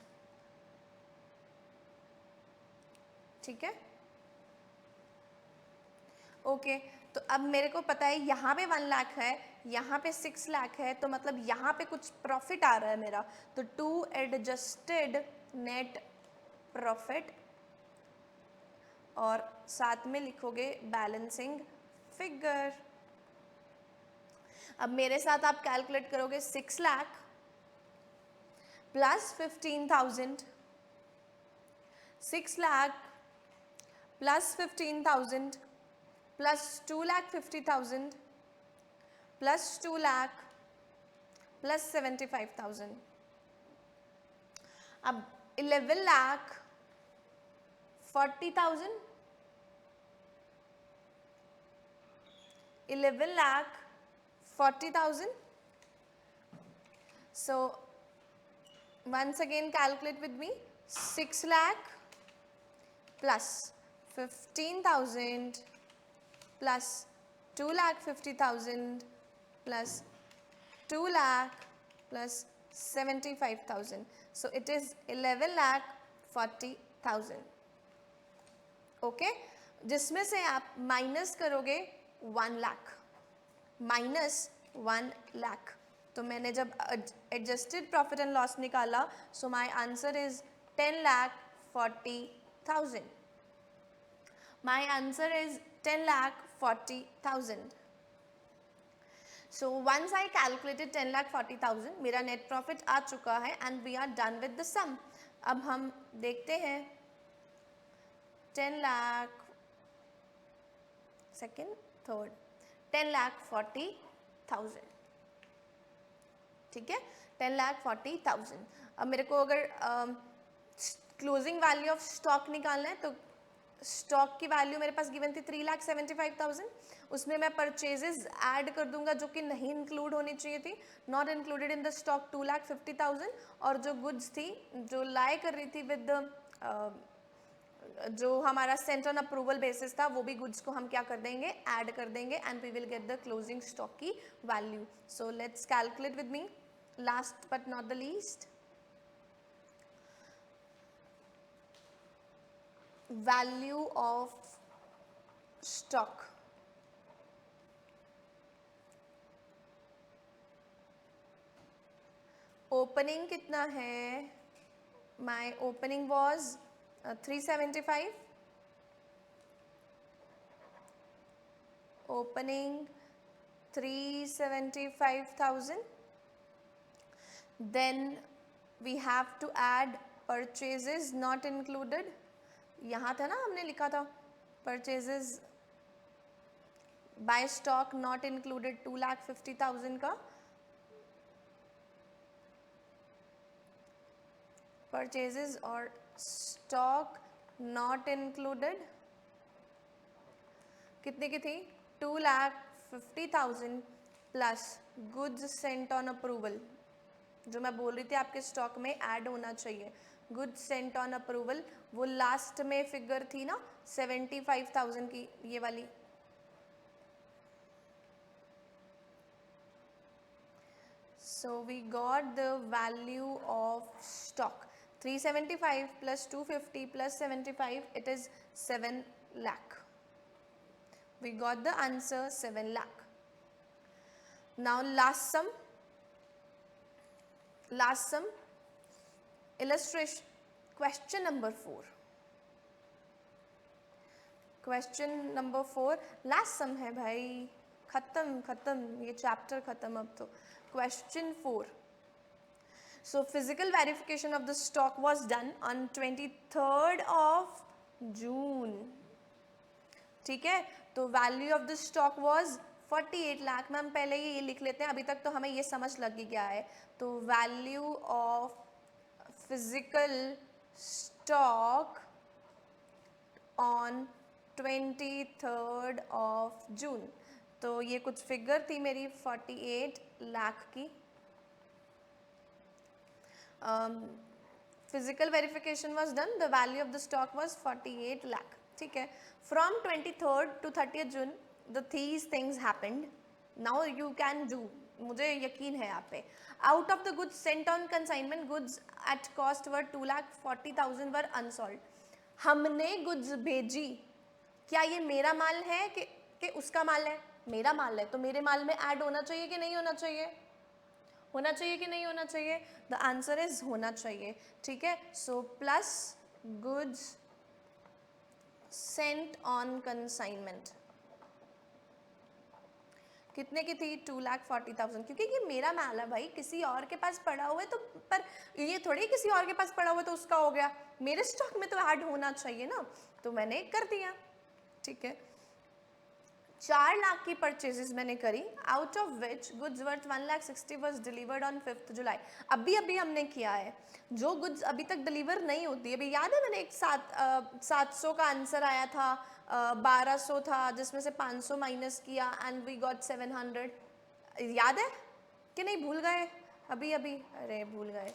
ठीक है, ओके। तो अब मेरे को पता है यहाँ पे 1 लाख है, यहाँ पे 6 लाख है, तो मतलब यहाँ पे कुछ प्रॉफिट आ रहा है मेरा, तो टू एडजस्टेड नेट प्रॉफिट, और साथ में लिखोगे बैलेंसिंग फिगर। अब मेरे साथ आप कैलकुलेट करोगे, 6 lakh plus 15,000, 6 lakh plus 15,000 plus 2,50,000 plus 2 lakh plus 75,000। अब 11,40,000, 11,40,000. So once again calculate with me. 6 lakh plus 15,000 plus 2,50,000 plus 2 lakh plus 75,000. So it is 11,40,000. Okay, जिसमें से आप माइनस करोगे 1 लाख, -1 लाख. तो मैंने जब एडजस्टेड प्रॉफिट एंड लॉस निकाला, so my answer is 10,40,000. My answer is 10,40,000. So once I calculated 10,40,000, मेरा net profit आ चुका है and we are done with the sum. अब हम देखते हैं 10 लाख सेकेंड थर्ड 10,40,000. ठीक है, 10,40,000. अब मेरे को अगर क्लोजिंग वैल्यू ऑफ स्टॉक निकालना है तो स्टॉक की वैल्यू मेरे पास गिवन थी 3,75,000. उसमें मैं परचेजेस ऐड कर दूंगा जो कि नहीं इंक्लूड होनी चाहिए थी, not included in the stock 2,50,000. और जो गुड्स थी जो लाई कर रही थी विद जो हमारा सेंट ऑन अप्रूवल बेसिस था, वो भी गुड्स को हम क्या कर देंगे, ऐड कर देंगे and we will get the closing stock की value. So let's calculate with me. Last but not the least, value of stock. Opening कितना है? My opening was 375. Opening 375,000. Then we have to add purchases not included. यहाँ था ना, हमने लिखा था purchases by stock not included 2,50,000 का. Purchases or stock not included कितने की थी? 2,50,000 plus goods sent on approval, जो मैं बोल रही थी आपके स्टॉक में ऐड होना चाहिए. गुड्स सेंट ऑन अप्रूवल, वो लास्ट में फिगर थी ना 75,000 की, ये वाली. So we got the value of stock 375 plus 250 plus 75, it is 7 lakh. We got the answer 7 lakh. Now last sum, illustration, question number 4. Question number 4 last सम है भाई, खत्म ये चैप्टर खत्म अब तो. Question 4. So physical verification of the stock was done on 23rd of June. ठीक है, तो value of the stock was 48 lakh. Ma'am पहले ये लिख लेते हैं, अभी तक तो हमें ये समझ लग ही गया है. तो value of physical stock on 23rd of June. तो ये कुछ फिगर थी मेरी 48 लाख की. Physical verification was done, the value of the stock was 48 lakh. ठीक है, from 23rd to 30th June the these things happened. Now you can do, मुझे यकीन है आप पे. Out of the goods sent on consignment, goods at cost were 2,40,000 were unsold. हमने goods भेजी, क्या ये मेरा माल है कि उसका माल है? मेरा माल है, तो मेरे माल में ऐड होना चाहिए कि नहीं होना चाहिए? होना चाहिए कि नहीं होना चाहिए? द आंसर इज होना चाहिए. ठीक है, so plus goods sent on consignment कितने की थी? 2,40,000. क्योंकि ये मेरा माल है भाई, किसी और के पास पड़ा हुआ है तो, पर ये थोड़ी किसी और के पास पड़ा हुआ है तो उसका हो गया, मेरे स्टॉक में तो ऐड होना चाहिए ना, तो मैंने कर दिया. ठीक है, 4 लाख की परचेजेस मैंने करी, out of which goods worth 1,60,000 was delivered on 5th जुलाई. अभी हमने किया है. जो गुड्स अभी तक डिलीवर नहीं होती, अभी याद है मैंने एक 700 का आंसर आया था 1200 था जिसमें से 500 माइनस किया एंड वी गॉट 700। याद है कि नहीं, भूल गए अभी अभी? अरे भूल गए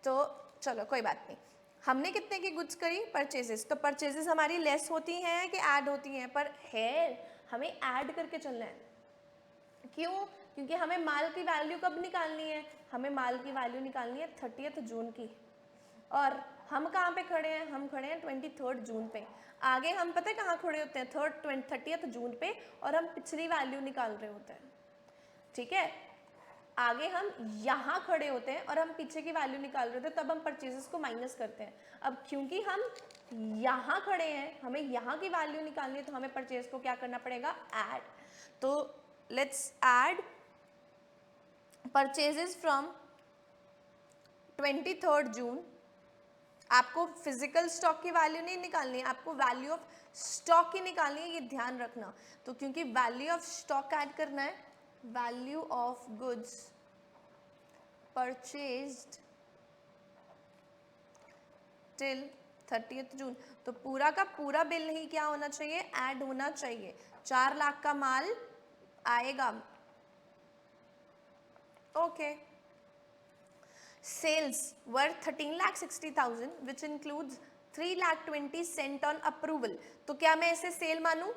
तो चलो कोई बात नहीं। हमने कितने की गुड्स करी? परचेजेस। तो परचेजेस हमारी लेस होती हैं कि ऐड होती हैं? पर है हमें ऐड करके चलना है। क्यों? क्योंकि हमें माल की वैल्यू कब निकालनी है? हमें माल की वैल्यू निकालनी है 30 जून की। और हम कहाँ पे खड़े हैं? हम खड़े हैं 23 जून पे। आगे हम पता है कहाँ खड़े होते हैं? 30 जून पे, और हम पिछली वैल्यू निकाल रहे होते हैं। ठीक है, आगे हम यहाँ खड़े होते हैं और हम पीछे की वैल्यू निकाल रहे होते हैं, तब हम परचेजेस को माइनस करते हैं। अब क्योंकि हम यहाँ खड़े हैं, हमें यहाँ की वैल्यू निकालनी है, तो हमें परचेज को क्या करना पड़ेगा? ऐड। तो लेट्स ऐड परचेजेस फ्रॉम 23 जून। आपको फिजिकल स्टॉक की वैल्यू नहीं निकालनी है, आपको वैल्यू ऑफ स्टॉक की निकालनी है, ये ध्यान रखना। तो क्योंकि वैल्यू ऑफ स्टॉक ऐड करना है, value of goods purchased till 30 जून, तो पूरा का पूरा बिल ही क्या होना चाहिए? ऐड होना चाहिए। 4 लाख का माल आएगा। Okay. Sales were 13,60,000 which includes 3,20,000 sent on approval। तो क्या मैं इसे सेल मानूं?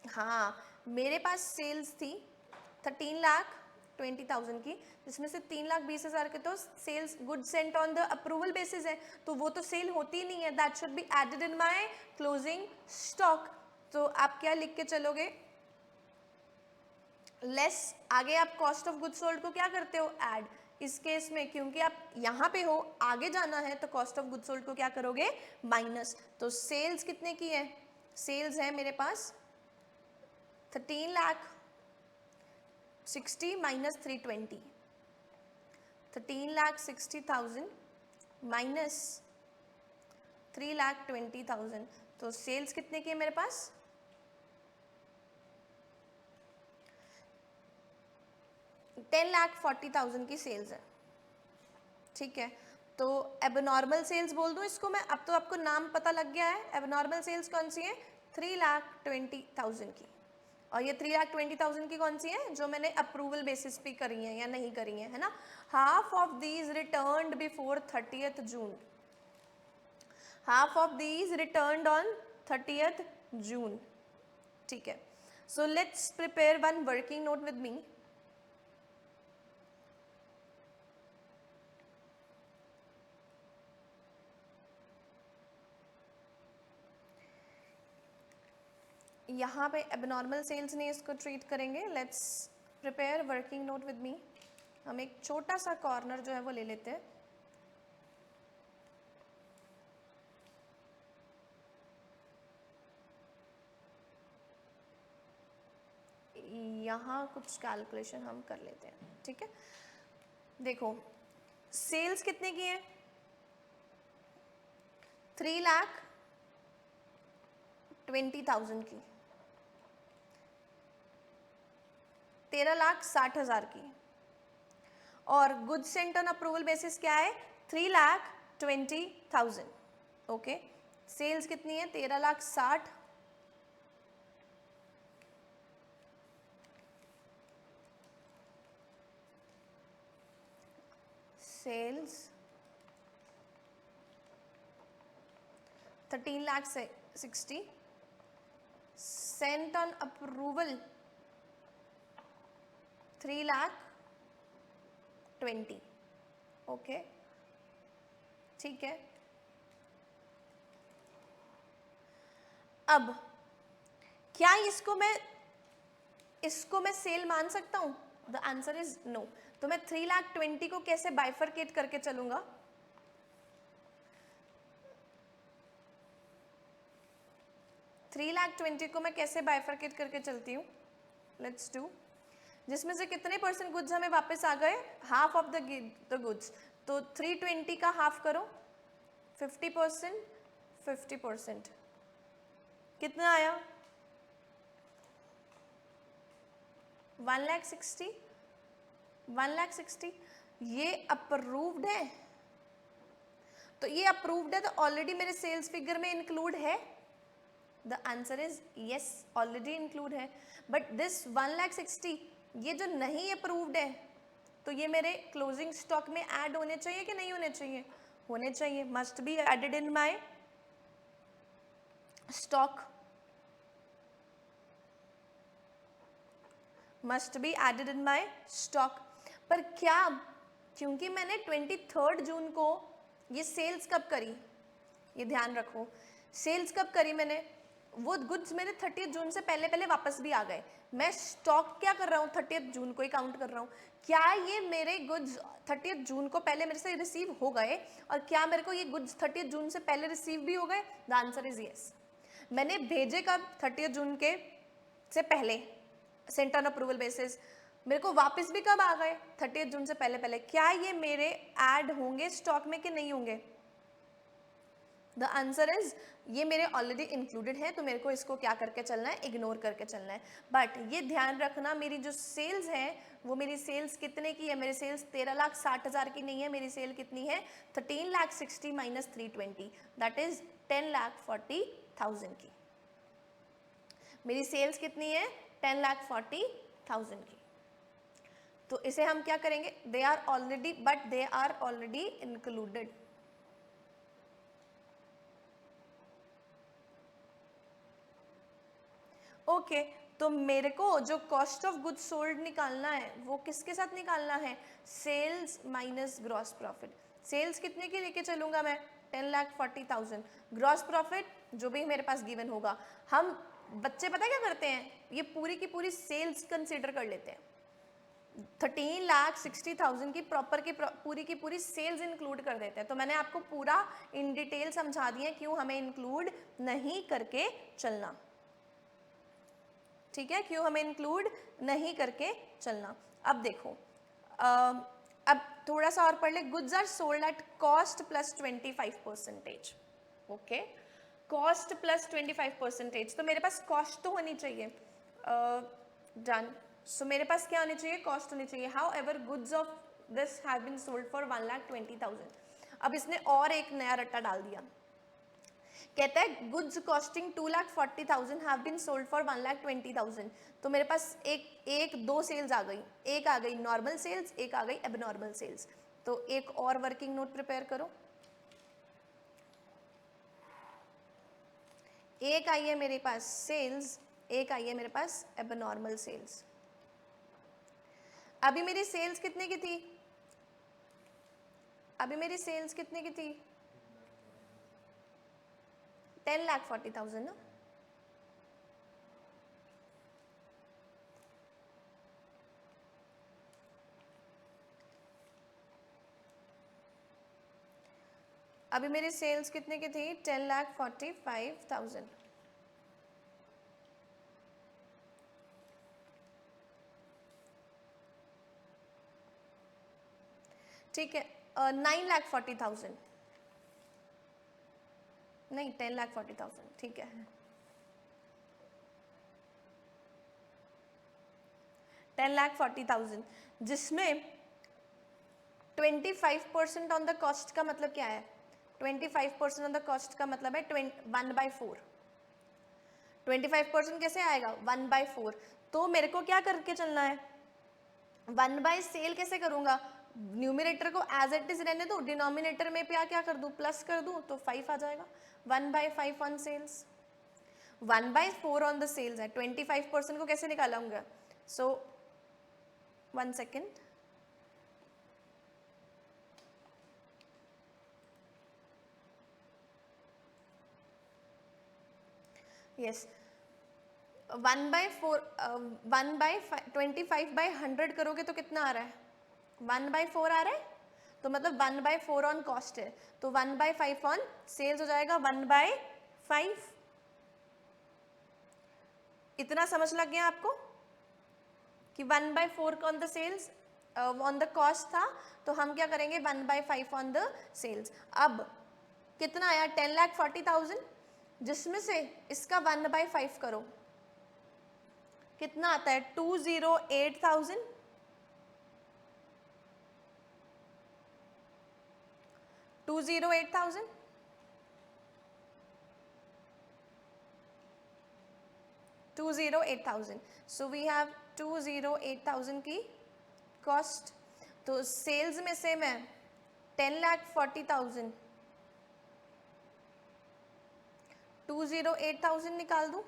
हाँ, मेरे पास सेल्स थी 13,20,000 की, जिसमें से 3,20,000 के तो sales good sent on the approval basis है, तो वो तो सेल होती नहीं है। That should be added in my closing stock. तो आप क्या लिख के चलोगे? लेस, आगे आप कॉस्ट ऑफ गुड सोल्ड को क्या करते हो? ऐड। इस केस में क्योंकि आप यहाँ पे हो, आगे जाना है, तो कॉस्ट ऑफ गुड सोल्ड को क्या करोगे? माइनस। तो सेल्स कितने की है? सेल्स है मेरे पास 13,60,000 माइनस 320, 13,60,000 माइनस 3,20,000। तो सेल्स कितने की है मेरे पास? 10,40,000 की सेल्स है। ठीक है, तो एबनॉर्मल सेल्स बोल दूं इसको मैं? अब तो आपको नाम पता लग गया है। एबनॉर्मल सेल्स कौन सी है? 3,20,000 की। और ये 3,20,000 की कौन सी है? जो मैंने अप्रूवल बेसिस पे करी है या नहीं करी है ना? Half of these returned before 30 June. Half of these returned on 30 जून। ठीक है, so let's prepare one working note with me. यहाँ पे एबनॉर्मल सेल्स नहीं इसको ट्रीट करेंगे। Let's prepare working note with me. हम एक छोटा सा कॉर्नर जो है वो ले लेते हैं। यहाँ कुछ कैलकुलेशन हम कर लेते हैं। ठीक है, देखो सेल्स कितने की है? 3,20,000 की, 13,60,000 की। और good sent on approval basis क्या है? 3,20,000। ओके, सेल्स कितनी है? 13,60,000 sales 13,60,000 sent on approval 3,20,000। Okay, ठीक है। अब क्या इसको मैं सेल मान सकता हूं? The answer is no. तो मैं 3,20,000 को कैसे बाइफरकेट करके चलूंगा? 3,20,000 को मैं कैसे बाइफरकेट करके चलती हूँ? Let's do. जिसमें से कितने परसेंट गुड्स हमें वापस आ गए? Half of the goods. तो 320 का हाफ करो, 50%, 50%। कितना आया? 1,60,000। 1,60,000 ये अप्रूव्ड है। तो ये अप्रूव्ड है, तो ऑलरेडी मेरे सेल्स फिगर में इंक्लूड है। The answer is yes, already include है। बट दिस 1,60,000 ये जो नहीं अप्रूव्ड है, तो ये मेरे क्लोजिंग स्टॉक में ऐड होने चाहिए कि नहीं होने चाहिए? होने चाहिए, must be added in my stock, must be added in my stock. पर क्या, क्योंकि मैंने 23 जून को ये सेल्स कब करी, ये ध्यान रखो, सेल्स कब करी मैंने, वो गुड्स मेरे 30 जून से पहले पहले वापस भी आ गए। मैं स्टॉक क्या कर रहा हूँ, 30 जून को ही काउंट कर रहा हूँ। क्या ये मेरे गुड्स 30 जून को पहले मेरे से रिसीव हो गए, और क्या मेरे को ये गुड्स 30 जून से पहले रिसीव भी हो गए? The answer is yes. मैंने भेजे कब? 30 जून के से पहले, सेंट ऑन अप्रूवल बेसिस। मेरे को वापस भी कब आ गए? 30 जून से पहले पहले। क्या ये मेरे ऐड होंगे स्टॉक में कि नहीं होंगे? द आंसर इज ये मेरे ऑलरेडी इंक्लूडेड है, तो मेरे को इसको क्या करके चलना है? इग्नोर करके चलना है। बट ये ध्यान रखना, मेरी जो सेल्स है वो मेरी सेल्स कितने की है? मेरी सेल्स 13,60,000 की नहीं है, मेरी सेल कितनी है? 13,60,000 माइनस 320, दैट इज 10,40,000 की। मेरी सेल्स कितनी है? 10,40,000 की। तो इसे हम क्या करेंगे? They are already, but they are already included. Okay, तो मेरे को जो कॉस्ट ऑफ गुड्स सोल्ड निकालना है वो किसके साथ निकालना है? Sales minus gross profit. Sales कितने की लेके चलूंगा मैं? 10,40,000। ग्रॉस प्रॉफिट जो भी मेरे पास गिवन होगा। हम बच्चे पता क्या करते हैं, ये पूरी की पूरी सेल्स कंसीडर कर लेते हैं। 13,60,000 की पूरी सेल्स इंक्लूड कर देते हैं। तो मैंने आपको पूरा इन डिटेल समझा दिया क्यों हमें इंक्लूड नहीं करके चलना। ठीक है, क्यों हमें इंक्लूड नहीं करके चलना। अब देखो, अब थोड़ा सा और पढ़ ले। Goods are sold at cost plus 25%। Okay, cost plus 25%, तो मेरे पास कॉस्ट तो होनी चाहिए। डन। सो मेरे पास क्या होनी चाहिए? कॉस्ट होनी चाहिए। However goods of this have been sold for 1,20,000। अब इसने और एक नया रट्टा डाल दिया, कहता है goods costing 2,40,000 have been sold for 1,20,000। तो मेरे पास एक दो सेल्स आ गई, एक आ गई नॉर्मल सेल्स, एक आ गई एबनॉर्मल सेल्स। तो एक और वर्किंग नोट प्रिपेयर करो। एक आई है मेरे पास सेल्स, एक आई है मेरे पास एबनॉर्मल सेल्स। अभी मेरी सेल्स कितने की थी? अभी मेरी सेल्स कितने की थी? 10,40,000 ना। अभी मेरी सेल्स कितने की थी? 10,45,000। ठीक है, 9,40,000 नहीं, 10,40,000 ठीक है। 10,40,000 जिसमें 25% ऑन द कॉस्ट का मतलब क्या है? 25% ऑन द कॉस्ट का मतलब है 1/4। 25% कैसे आएगा? 1/4। तो मेरे को क्या करके चलना है? 1/सेल कैसे करूंगा? न्यूमिनेटर को एज इट इज रहने दो, डिनोमिनेटर में क्या कर दूं? प्लस कर दूं, तो 5 आ जाएगा। 1/5 on sales, 1/4 on the sales है। 25% को कैसे निकालूंगा? सो 1 सेकेंड, यस, 1/4 25/100 करोगे तो कितना आ रहा है? 1/4 आ रहा है, तो मतलब 1/4 ऑन कॉस्ट है, तो 1/5 ऑन सेल्स हो जाएगा 1/5। इतना समझ लग गया आपको कि 1/4 on the sales on the cost था, तो हम क्या करेंगे? 1/5 ऑन द सेल्स। अब कितना आया? 10,40,000, जिसमें से इसका 1/5 करो, कितना आता है? 208,000। 208,000, सो वी हैव 208,000 की कॉस्ट। तो सेल्स में से मैं 10,40,000 208,000 निकाल दूं,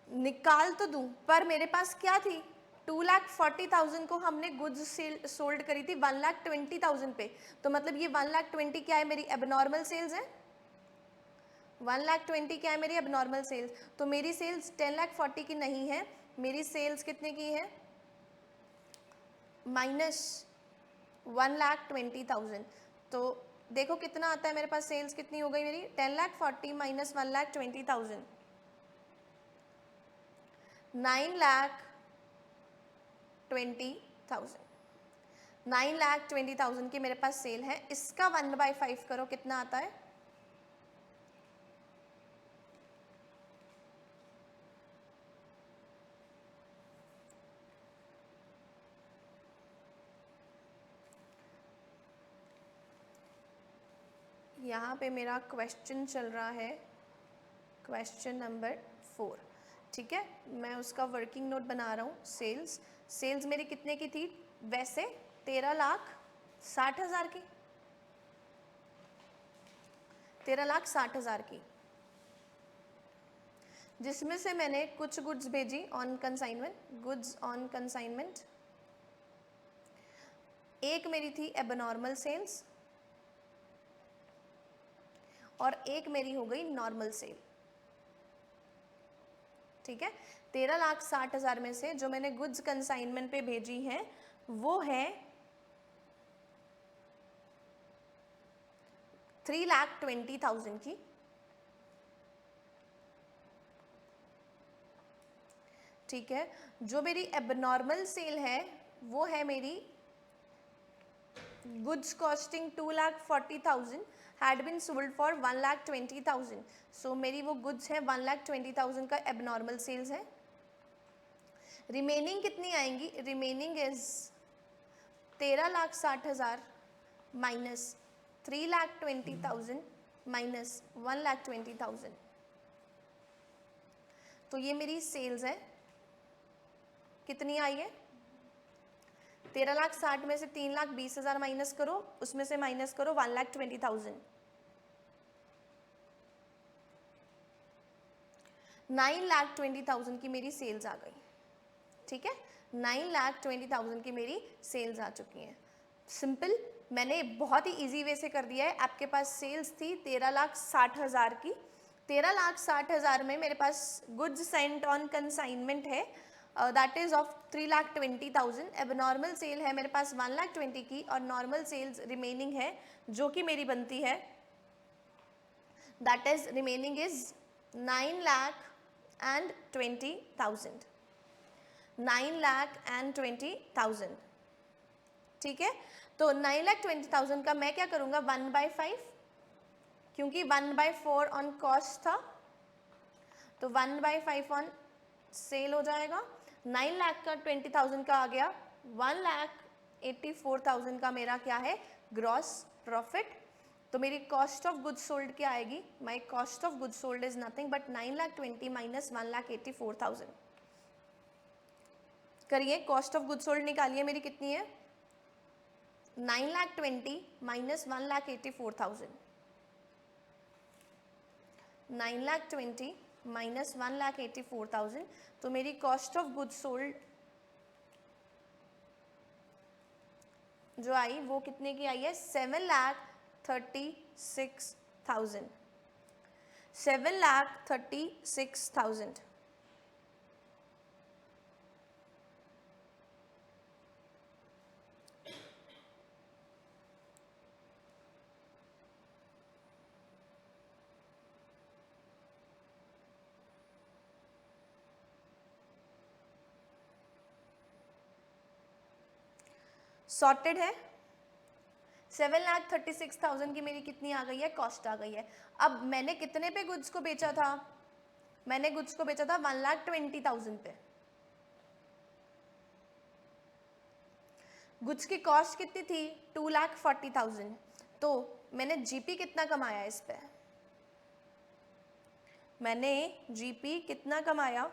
निकाल तो दूं, पर मेरे पास क्या थी, 2,40,000 को हमने गुड्स सोल्ड करी थी 1,20,000 पे, तो मतलब ये 1,20,000 क्या है, मेरी एबनॉर्मल सेल्स है। 1,20,000 क्या है मेरी एबनॉर्मल सेल्स, तो मेरी सेल्स 10,40,000 की नहीं है, मेरी सेल्स कितने की है, -1,20,000। तो देखो कितना आता है मेरे पास, सेल्स कितनी हो गई मेरी, 10,40,000 माइनस 1,20,000, 9,20,000। 9,20,000 की मेरे पास सेल है, इसका 1/5 करो, कितना आता है, यहाँ पे मेरा क्वेश्चन चल रहा है, क्वेश्चन नंबर 4, ठीक है, मैं उसका वर्किंग नोट बना रहा हूँ। सेल्स मेरी कितने की थी वैसे, 13,60,000 की, 13,60,000 की, जिसमें से मैंने कुछ गुड्स भेजी on consignment, goods on consignment, एक मेरी थी एबनॉर्मल सेल्स और एक मेरी हो गई नॉर्मल सेल, ठीक है। 13,60,000 में से जो मैंने गुड्स कंसाइनमेंट पे भेजी हैं वो है 3,20,000 की, ठीक है। जो मेरी एबनॉर्मल सेल है वो है मेरी goods costing 2,40,000 had been sold for 1,20,000, so मेरी वो गुड्स है 1,20,000 का एबनॉर्मल सेल्स है। रिमेनिंग कितनी आएंगी, रिमेनिंग इज 13,60,000 माइनस 3,20,000 माइनस 1,20,000, तो ये मेरी सेल्स है, कितनी आई है, 13,60,000 में से 3,20,000 माइनस करो, उसमें से माइनस करो 1,20,000, 9,20,000 की मेरी सेल्स आ गई, ठीक है। 9,20,000 की मेरी सेल्स आ चुकी हैं। सिंपल, मैंने बहुत ही इजी वे से कर दिया है। आपके पास सेल्स थी 13,60,000 की, 13,60,000 में मेरे पास गुड्स सेंट ऑन कंसाइनमेंट है, that is of 3,20,000, abnormal sale है मेरे पास 1,20,000 की, और नॉर्मल सेल्स रिमेनिंग है जो कि मेरी बनती है, दैट इज रिमेनिंग इज 9,20,000, 9,20,000, ठीक है। तो 9,20,000 का मैं क्या करूँगा 1/5, क्योंकि 1/4 ऑन कॉस्ट था, तो 1/5 ऑन सेल हो जाएगा। 9,20,000 का आ गया, 1,84,000 का मेरा क्या है, ग्रॉस प्रॉफिट। तो मेरी कॉस्ट ऑफ गुड्स सोल्ड क्या आएगी, my cost of goods sold is nothing but 9,20,000 minus 1,84,000। करिए, कॉस्ट ऑफ गुड्स सोल्ड निकालिए, मेरी कितनी है, 9,20,000 माइनस 1,84,000, 9,20,000 माइनस 1,84,000, तो मेरी कॉस्ट ऑफ गुड्स सोल्ड जो आई वो कितने की आई है, 7,36,000, 7,36,000। सॉर्टेड है, 7,36,000 की मेरी कितनी आ गई है, कॉस्ट आ गई है। अब मैंने कितने पे गुड्स को बेचा था, मैंने गुड्स को बेचा था 1,20,000 पे, गुड्स की कॉस्ट कितनी थी 2,40,000, तो मैंने जीपी कितना कमाया इस पे, मैंने जीपी कितना कमाया,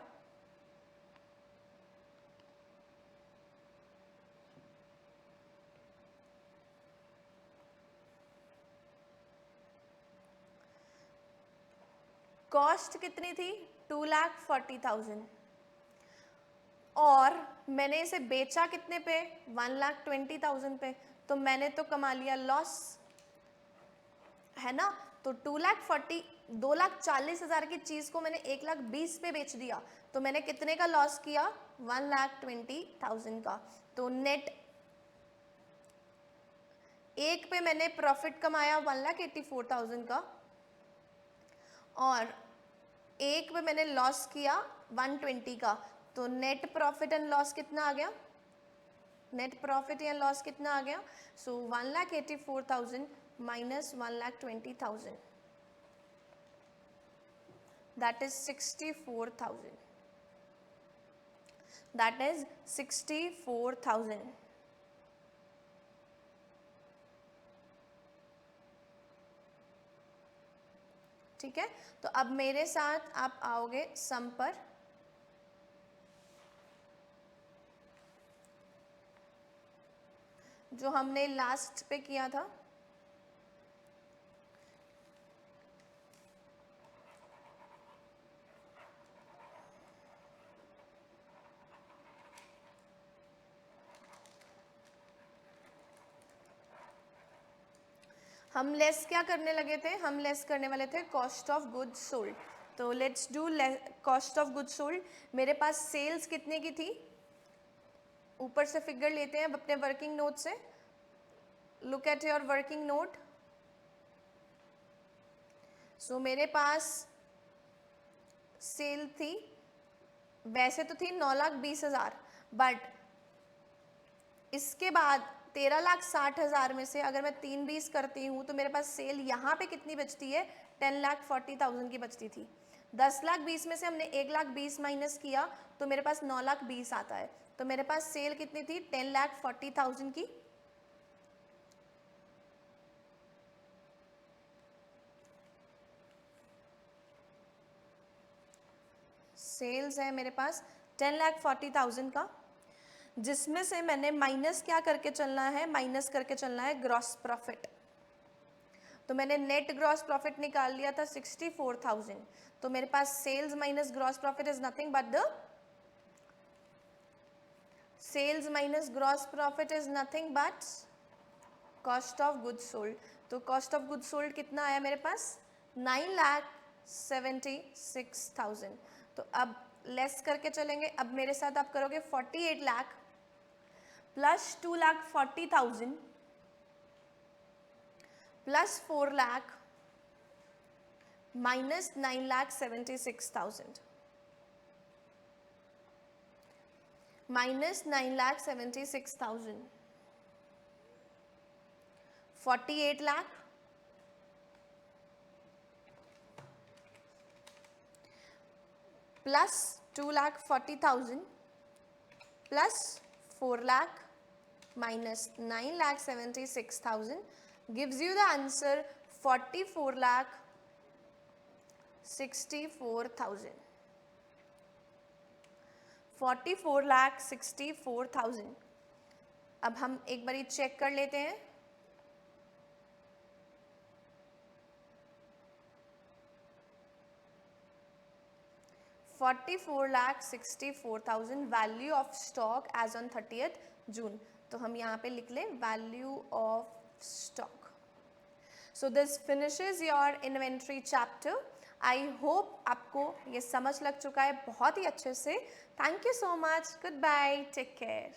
कॉस्ट कितनी थी 2,40,000 और मैंने इसे बेचा कितने पे 1,20,000 पे, तो मैंने तो कमा लिया लॉस, है ना। तो 2,40,000 की चीज को मैंने 1,20,000 पे बेच दिया, तो मैंने कितने का लॉस किया 1,20,000 का। तो नेट एक पे मैंने प्रॉफिट कमाया 1,84,000 का और एक पे मैंने लॉस किया 120 का, तो नेट प्रॉफिट एंड लॉस कितना आ गया, नेट प्रॉफिट या लॉस कितना आ गया, सो 1,84,000 minus 1,20,000, that is 64,000, that is 64,000। ठीक है, तो अब मेरे साथ आप आओगे सम पर, जो हमने लास्ट पे किया था। हम लेस क्या करने लगे थे, हम लेस करने वाले थे कॉस्ट ऑफ गुड्स सोल्ड। तो let's do cost of goods sold. मेरे पास सेल्स कितने की थी, ऊपर से फिगर लेते हैं अपने वर्किंग नोट से, look at your working note. So मेरे पास सेल थी, वैसे तो थी 9,20,000, बट इसके बाद 13,60,000 में से अगर मैं 3/20 करती हूँ तो मेरे पास सेल यहाँ पे कितनी बचती है 10,40,000 की बचती थी। 10,20,000 में से हमने 1,20,000 माइनस किया तो मेरे पास 9,20,000 आता है, तो मेरे पास सेल कितनी थी 10,40,000 की। सेल्स है मेरे पास 10,40,000 का, जिसमें से मैंने माइनस क्या करके चलना है, माइनस करके चलना है ग्रॉस प्रॉफिट। तो मैंने नेट ग्रॉस प्रॉफिट निकाल लिया था 64,000, तो मेरे पास sales minus gross profit is nothing but the sales minus gross profit is nothing but cost of goods sold. तो कॉस्ट ऑफ गुड्स सोल्ड कितना आया मेरे पास 9,76,000। तो अब लेस करके चलेंगे, अब मेरे साथ आप करोगे 48 lakh plus 2,40,000 plus 4 lakh minus 9,76,000 minus 9,76,000, 48 lakh plus 2,40,000 plus 4 lakh minus 9,76,000 gives you the answer 44,64,000 44,64,000। अब हम एक बारी चेक कर लेते हैं। $44,64,000 value of stock as on 30th June. तो हम यहाँ पे लिख लें value of stock. So this finishes your inventory chapter. I hope आपको ये समझ लग चुका है बहुत ही अच्छे से। Thank you so much, goodbye, take care.